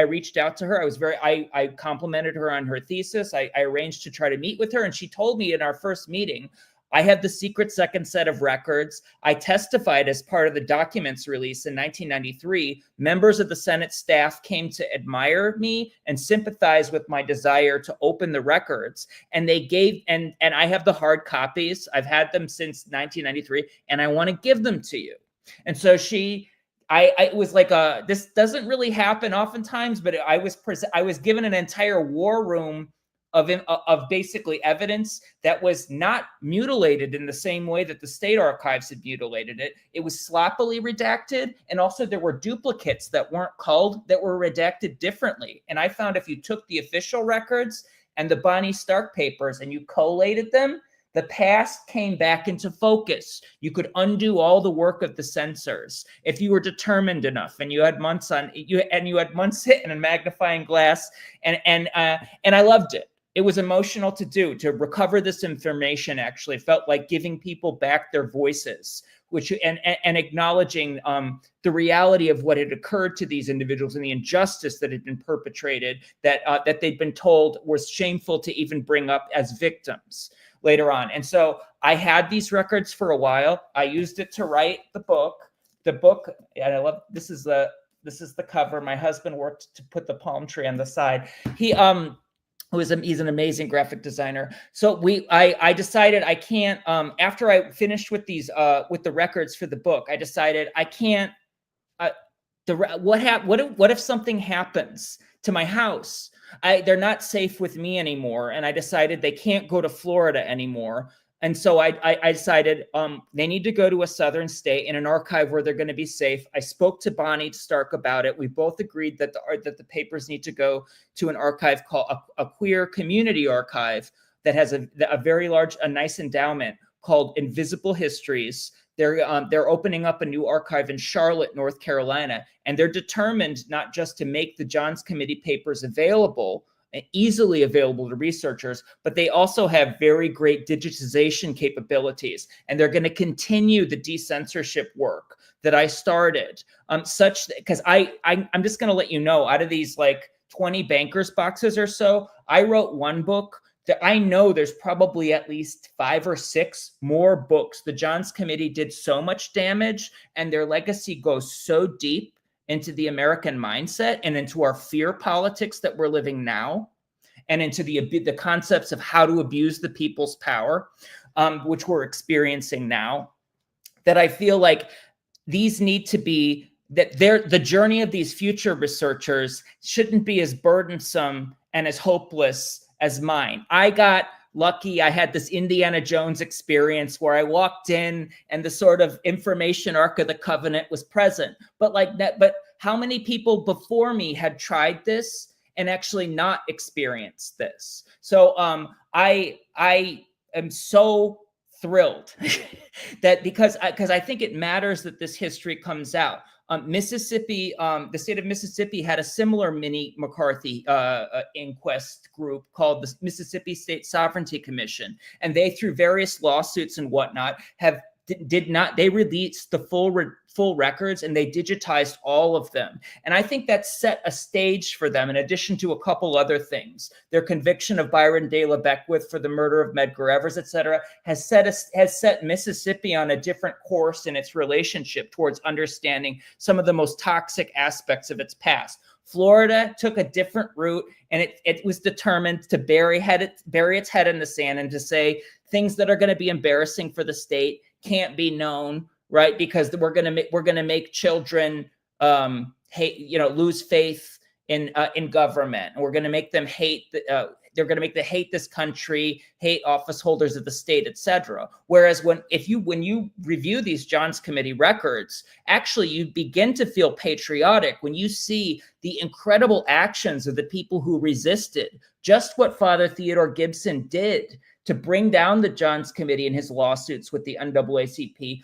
[SPEAKER 3] reached out to her. I complimented her on her thesis. I arranged to try to meet with her, and she told me in our first meeting, I have the secret second set of records. I testified as part of the documents release in 1993. Members of the Senate staff came to admire me and sympathize with my desire to open the records. And they gave, and I have the hard copies. I've had them since 1993, and I want to give them to you. And so I was like, this doesn't really happen oftentimes, but I was given an entire war room of basically evidence that was not mutilated in the same way that the state archives had mutilated it. It was sloppily redacted, and also there were duplicates that weren't culled that were redacted differently. And I found if you took the official records and the Bonnie Stark papers and you collated them, the past came back into focus. You could undo all the work of the censors if you were determined enough, and you had months sitting in a magnifying glass, and I loved it. It was emotional to recover this information. Actually felt like giving people back their voices, and acknowledging the reality of what had occurred to these individuals and the injustice that had been perpetrated, that they'd been told was shameful to even bring up as victims later on. And so I had these records for a while. I used it to write the book. And I love, this is the cover. My husband worked to put the palm tree on the side. He's an amazing graphic designer. So I decided I can't, after I finished with these, with the records for the book, I decided I can't, what if something happens to my house? They're not safe with me anymore. And I decided they can't go to Florida anymore. And so I decided they need to go to a southern state in an archive where they're going to be safe. I spoke to Bonnie Stark about it. We both agreed that the papers need to go to an archive called a queer community archive that has a very large, a nice endowment called Invisible Histories. They're opening up a new archive in Charlotte, North Carolina, and they're determined not just to make the Johns Committee papers available, easily available to researchers, but they also have very great digitization capabilities, and they're going to continue the decensorship work that I started. Because I'm just going to let you know, out of these like 20 bankers boxes or so, I wrote one book that I know there's probably at least 5 or 6 more books. The Johns Committee did so much damage, and their legacy goes so deep into the American mindset and into our fear politics that we're living now, and into the concepts of how to abuse the people's power, which we're experiencing now, that I feel like these need to be, that the journey of these future researchers shouldn't be as burdensome and as hopeless as mine. I got lucky. I had this Indiana Jones experience where I walked in and the sort of information Ark of the Covenant was present. But how many people before me had tried this and actually not experienced this? So I am so thrilled that because I think it matters that this history comes out. Mississippi, the state of Mississippi had a similar mini McCarthy inquest group called the Mississippi State Sovereignty Commission, and they, through various lawsuits and whatnot, they released the full records, and they digitized all of them. And I think that set a stage for them, in addition to a couple other things. Their conviction of Byron De La Beckwith for the murder of Medgar Evers, et cetera, has set Mississippi on a different course in its relationship towards understanding some of the most toxic aspects of its past. Florida took a different route, and it was determined to bury its head in the sand and to say things that are going to be embarrassing for the state can't be known, right? Because we're gonna make children lose faith in government, and we're gonna make them hate. They're gonna make them hate this country, hate office holders of the state, etc. Whereas when you review these Johns Committee records, actually you begin to feel patriotic when you see the incredible actions of the people who resisted. Just what Father Theodore Gibson did to bring down the Johns Committee in his lawsuits with the NAACP.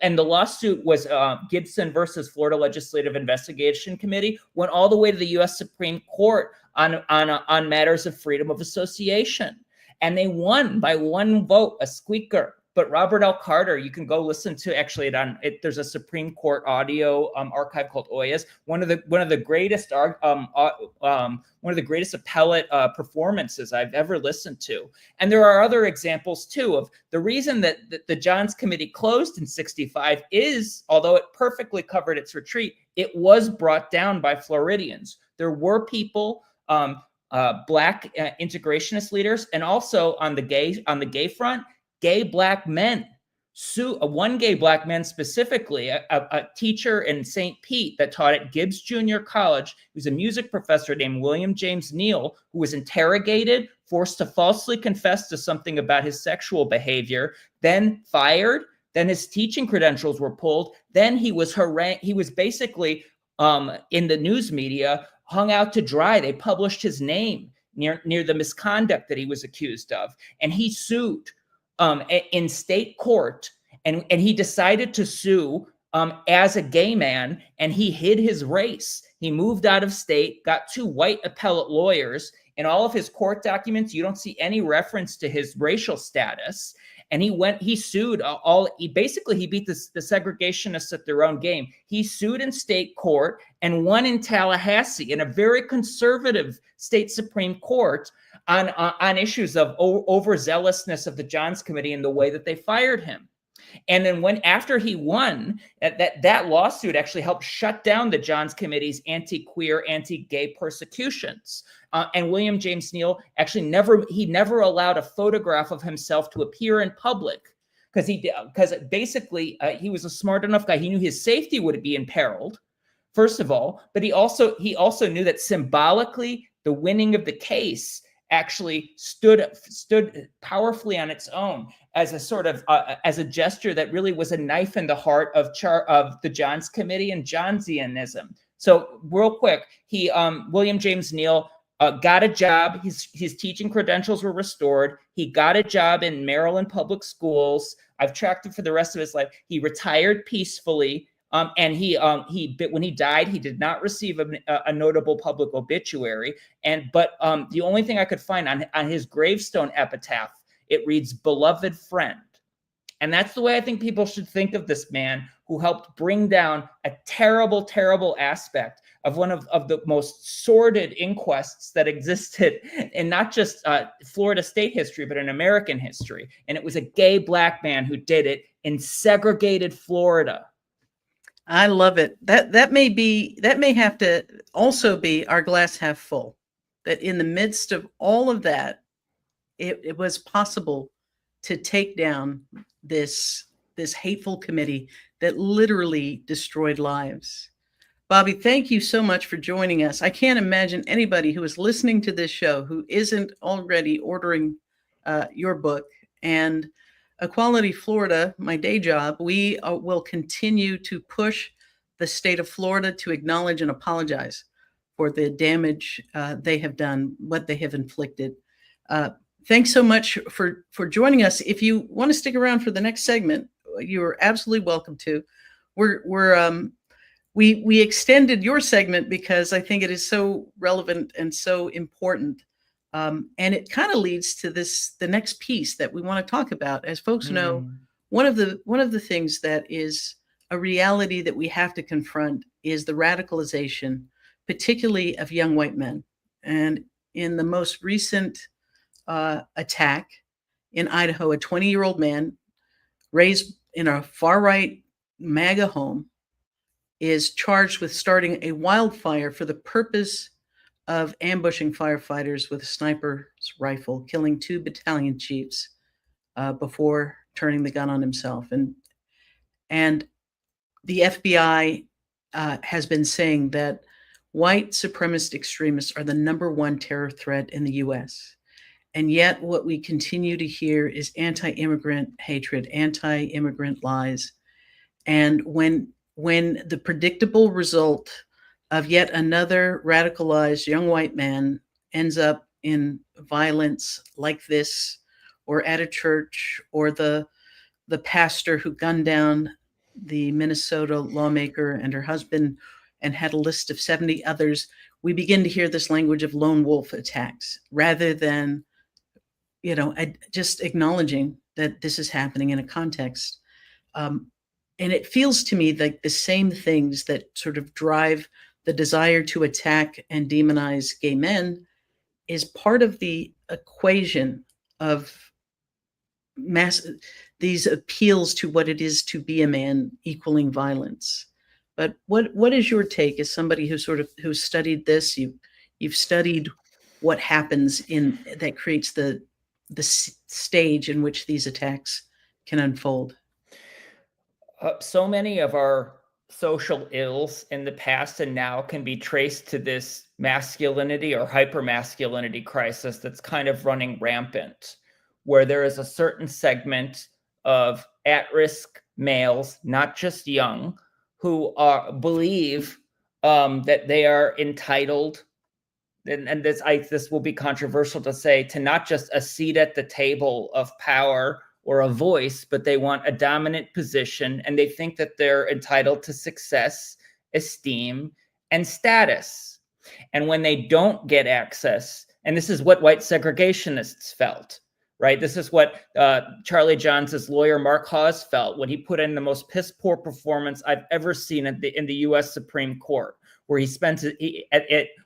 [SPEAKER 3] And the lawsuit was Gibson versus Florida Legislative Investigation Committee, went all the way to the U.S. Supreme Court on matters of freedom of association. And they won by one vote, a squeaker. But Robert L. Carter, you can go listen to actually it on it. There's a Supreme Court audio archive called Oyas. One of the greatest appellate performances I've ever listened to. And there are other examples too of the reason that the Johns Committee closed in '65 is, although it perfectly covered its retreat, it was brought down by Floridians. There were people, Black integrationist leaders, and also on the gay front, gay Black men. One gay Black man specifically, a teacher in St. Pete that taught at Gibbs Junior College, he was a music professor named William James Neal, who was interrogated, forced to falsely confess to something about his sexual behavior, then fired, then his teaching credentials were pulled, then he was basically in the news media, hung out to dry. They published his name near the misconduct that he was accused of, and he sued in state court, and he decided to sue as a gay man, and he hid his race. He moved out of state, got 2 white appellate lawyers. In all of his court documents, you don't see any reference to his racial status. And he sued he beat the segregationists at their own game. He sued in state court and won in Tallahassee in a very conservative state Supreme Court on issues of overzealousness of the Johns Committee and the way that they fired him. And then after he won, that lawsuit actually helped shut down the Johns Committee's anti-queer, anti-gay persecutions. And William James Neal actually never allowed a photograph of himself to appear in public because basically he was a smart enough guy. He knew his safety would be imperiled, first of all, but he also knew that symbolically the winning of the case actually stood powerfully on its own as a sort of as a gesture that really was a knife in the heart of the Johns Committee and Johnsianism. So real quick, William James Neal got a job. His teaching credentials were restored. He got a job in Maryland public schools. I've tracked him for the rest of his life. He retired peacefully. And when he died, he did not receive a notable public obituary. But the only thing I could find on his gravestone epitaph, it reads "beloved friend," and that's the way I think people should think of this man who helped bring down a terrible, terrible aspect of one of the most sordid inquests that existed in not just Florida state history, but in American history. And it was a gay Black man who did it in segregated Florida.
[SPEAKER 2] I love it. That may have to also be our glass half full, that in the midst of all of that, it was possible to take down this hateful committee that literally destroyed lives. Bobby, thank you so much for joining us. I can't imagine anybody who is listening to this show who isn't already ordering your book. And Equality Florida, my day job, we will continue to push the state of Florida to acknowledge and apologize for the damage they have done, what they have inflicted. Thanks so much for joining us. If you want to stick around for the next segment, you are absolutely welcome to. We extended your segment because I think it is so relevant and so important. And it kind of leads to the next piece that we want to talk about. As folks know, one of the things that is a reality that we have to confront is the radicalization, particularly of young white men. And in the most recent attack in Idaho, a 20-year-old man raised in a far-right MAGA home is charged with starting a wildfire for the purpose of ambushing firefighters with a sniper's rifle, killing 2 battalion chiefs before turning the gun on himself. And the FBI has been saying that white supremacist extremists are the #1 terror threat in the U.S. And yet what we continue to hear is anti-immigrant hatred, anti-immigrant lies. And when the predictable result of yet another radicalized young white man ends up in violence like this, or at a church, or the pastor who gunned down the Minnesota lawmaker and her husband and had a list of 70 others, we begin to hear this language of lone wolf attacks rather than, just acknowledging that this is happening in a context. And it feels to me like the same things that sort of drive the desire to attack and demonize gay men is part of the equation of these appeals to what it is to be a man equaling violence. But what is your take as somebody who studied this? You've studied what happens that creates the stage in which these attacks can unfold.
[SPEAKER 3] So many of our social ills in the past and now can be traced to this masculinity or hypermasculinity crisis that's kind of running rampant, where there is a certain segment of at-risk males, not just young, who believe that they are entitled, and this will be controversial to say, to not just a seat at the table of power or a voice, but they want a dominant position, and they think that they're entitled to success, esteem, and status. And when they don't get access, and this is what white segregationists felt, right? This is what Charley Johns' lawyer Mark Hawes felt when he put in the most piss poor performance I've ever seen in the U.S. Supreme Court, where he spent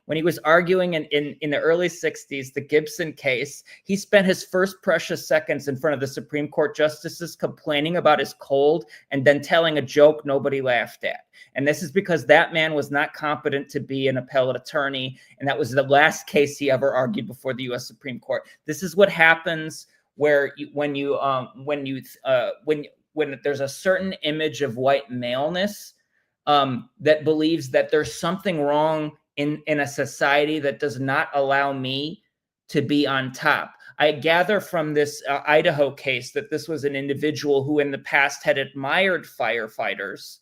[SPEAKER 3] when he was arguing in the early 60s, the Gibson case, he spent his first precious seconds in front of the Supreme Court justices complaining about his cold and then telling a joke nobody laughed at. And this is because that man was not competent to be an appellate attorney. And that was the last case he ever argued before the U.S. Supreme Court. This is what happens where when there's a certain image of white maleness that believes that there's something wrong in a society that does not allow me to be on top. I gather from this Idaho case that this was an individual who in the past had admired firefighters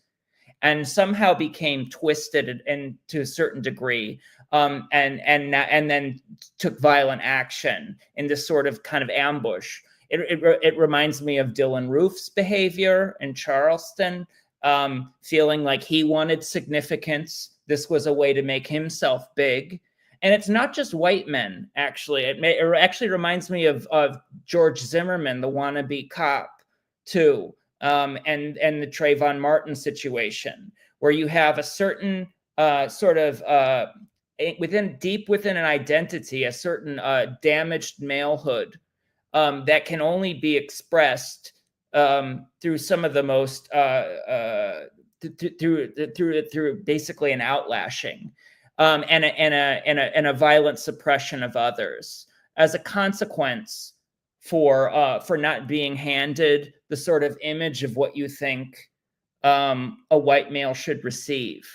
[SPEAKER 3] and somehow became twisted and to a certain degree, and then took violent action in this sort of kind of ambush. It reminds me of Dylan Roof's behavior in Charleston, feeling like he wanted significance. This was a way to make himself big. And it's not just white men, actually. It actually reminds me of George Zimmerman, the wannabe cop, too, and the Trayvon Martin situation, where you have a certain deep within an identity, a certain damaged malehood that can only be expressed through some of the most through basically an outlashing and a violent suppression of others as a consequence for not being handed the sort of image of what you think a white male should receive.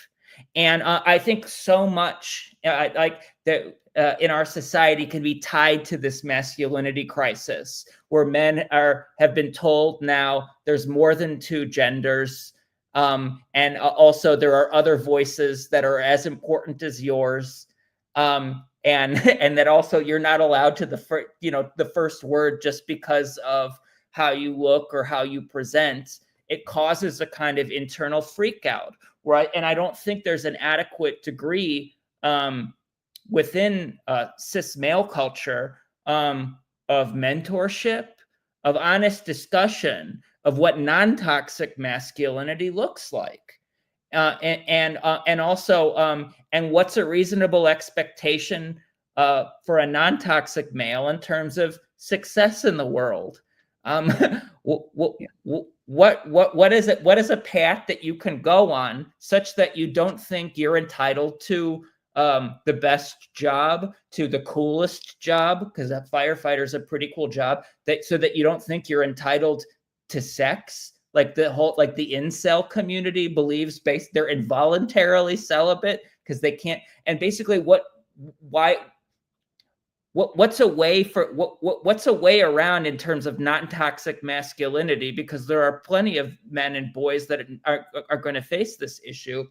[SPEAKER 3] And I think so much like that in our society can be tied to this masculinity crisis, where men have been told now there's more than two genders, and also there are other voices that are as important as yours, and that also you're not allowed to the first word just because of how you look or how you present. It causes a kind of internal freak out, right? And I don't think there's an adequate degree within cis male culture of mentorship, of honest discussion of what non-toxic masculinity looks like, and also what's a reasonable expectation for a non-toxic male in terms of success in the world. What is it? What is a path that you can go on such that you don't think you're entitled to the best job, to the coolest job, because a firefighter is a pretty cool job, so that you don't think you're entitled to sex, like the incel community believes they're involuntarily celibate because they can't. And basically what's a way around in terms of non-toxic masculinity, because there are plenty of men and boys that are going to face this issue,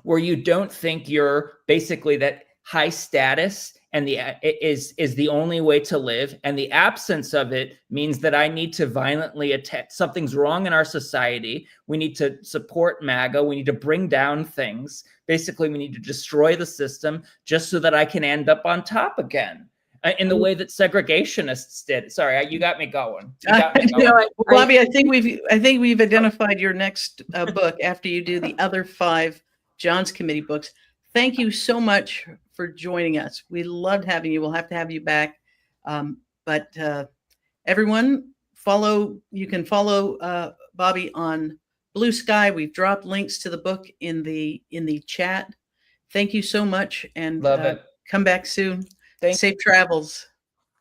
[SPEAKER 3] where you don't think you're basically that high status and is the only way to live, and the absence of it means that I need to violently attack. Something's wrong in our society. We need to support MAGA. We need to bring down things. Basically, we need to destroy the system just so that I can end up on top again. in the way that segregationists did. Sorry, you got me going. You got me going.
[SPEAKER 2] Well, Bobby, I think we've identified your next book after you do the other 5 John's Committee books. Thank you so much for joining us. We loved having you. We'll have to have you back. But everyone, you can follow Bobby on Bluesky. We've dropped links to the book in the chat. Thank you so much, and
[SPEAKER 3] Love it.
[SPEAKER 2] Come back soon.
[SPEAKER 3] Thanks.
[SPEAKER 2] Safe travels.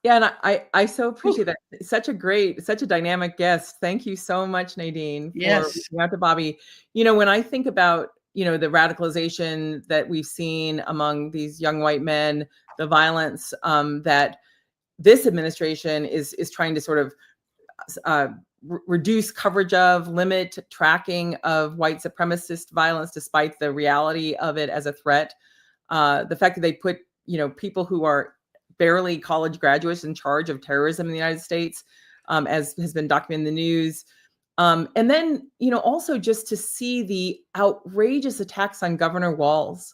[SPEAKER 1] Yeah, and I so appreciate that. Such a dynamic guest. Thank you so much, Nadine, for reaching out to Bobby. When I think about, the radicalization that we've seen among these young white men, the violence that this administration is trying to sort of reduce coverage of, limit tracking of white supremacist violence, despite the reality of it as a threat. The fact that they put, people who are barely college graduates in charge of terrorism in the United States, as has been documented in the news. And then, also just to see the outrageous attacks on Governor Walz,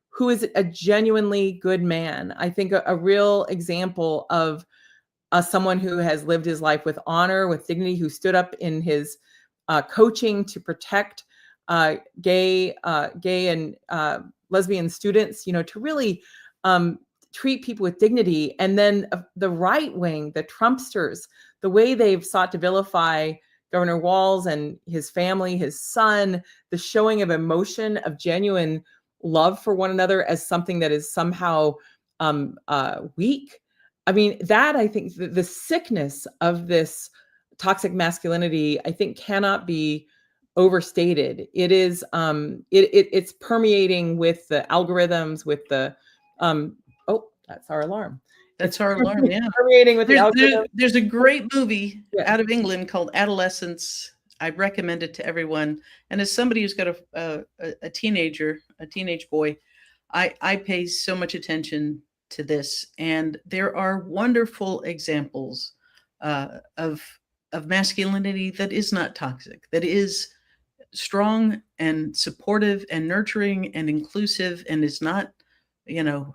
[SPEAKER 1] who is a genuinely good man. I think a real example of someone who has lived his life with honor, with dignity, who stood up in his coaching to protect gay and lesbian students, to really treat people with dignity. And then the right wing, the Trumpsters, the way they've sought to vilify Governor Walz and his family, his son, the showing of emotion, of genuine love for one another as something that is somehow weak. I mean, that I think the sickness of this toxic masculinity, I think, cannot be overstated. It is it's permeating with the algorithms, with the that's our alarm.
[SPEAKER 2] That's our alarm. Yeah,
[SPEAKER 1] permeating with the algorithms.
[SPEAKER 2] There's a great movie out of England called Adolescence. I recommend it to everyone. And as somebody who's got a teenage boy, I pay so much attention to this. And there are wonderful examples of masculinity that is not toxic, that is strong and supportive and nurturing and inclusive, and is not,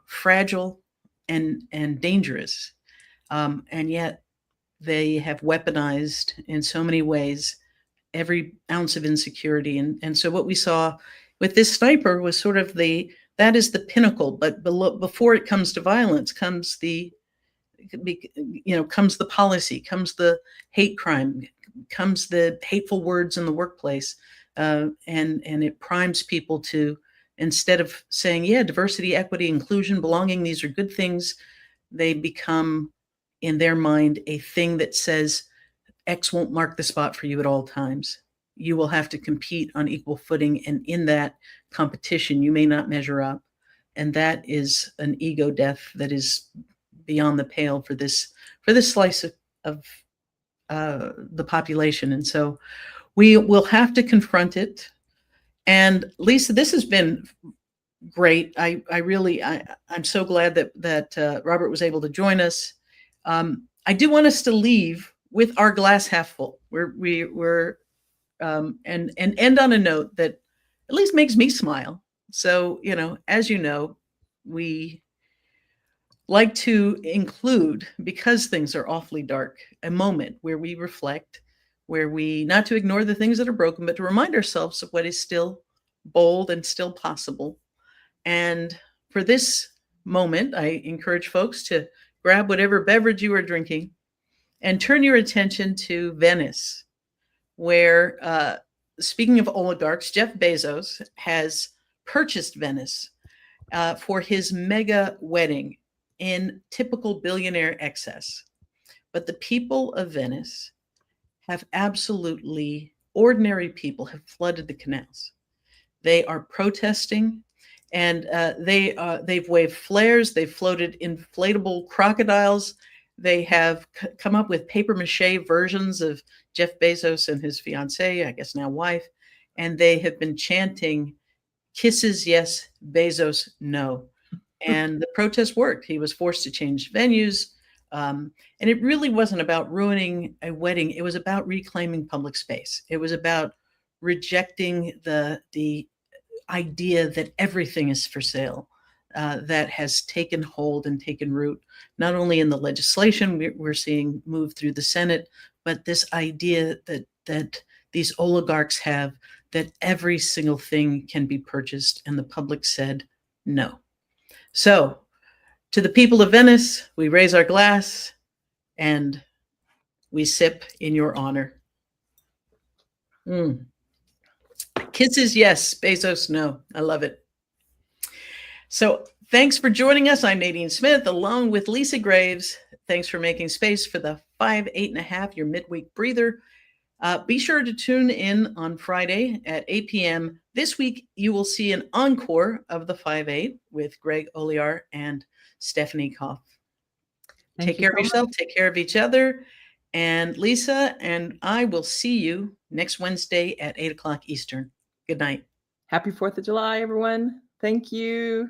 [SPEAKER 2] fragile and dangerous. And yet they have weaponized in so many ways every ounce of insecurity. And so what we saw with this sniper was sort of that is the pinnacle, but before it comes to violence comes the policy, comes the hate crime, comes the hateful words in the workplace. And it primes people to, instead of saying, yeah, diversity, equity, inclusion, belonging, these are good things, they become, in their mind, a thing that says X won't mark the spot for you at all times. You will have to compete on equal footing. And in that competition, you may not measure up. And that is an ego death that is beyond the pale for this slice of the population. And so we will have to confront it. And Lisa, this has been great. I'm so glad that Robert was able to join us. I do want us to leave with our glass half full. We're and end on a note that at least makes me smile. So, as you know, we like to include, because things are awfully dark, a moment where we reflect, where we, not to ignore the things that are broken, but to remind ourselves of what is still bold and still possible. And for this moment, I encourage folks to grab whatever beverage you are drinking and turn your attention to Venice, where, speaking of oligarchs, Jeff Bezos has purchased Venice for his mega wedding in typical billionaire excess. But the people of Venice have ordinary people have flooded the canals. They are protesting, and they've waved flares, they've floated inflatable crocodiles, they have come up with paper mache versions of Jeff Bezos and his fiancée, I guess now wife, and they have been chanting, "Kisses yes, Bezos no." And the protest worked. He was forced to change venues. And it really wasn't about ruining a wedding. It was about reclaiming public space. It was about rejecting the idea that everything is for sale. that has taken hold and taken root, not only in the legislation we're seeing move through the Senate, but this idea that these oligarchs have, that every single thing can be purchased, and the public said no. So, to the people of Venice, we raise our glass and we sip in your honor. Kisses, yes. Bezos, no. I love it. So thanks for joining us. I'm Nadine Smith, along with Lisa Graves. Thanks for making space for the 5, 8.5, your midweek breather. Be sure to tune in on Friday at 8 p.m. This week, you will see an encore of the 5-8 with Greg Oliar and Stephanie Koff. Take care of yourself. Take care of each other. And Lisa and I will see you next Wednesday at 8 o'clock Eastern. Good night.
[SPEAKER 1] Happy 4th of July, everyone. Thank you.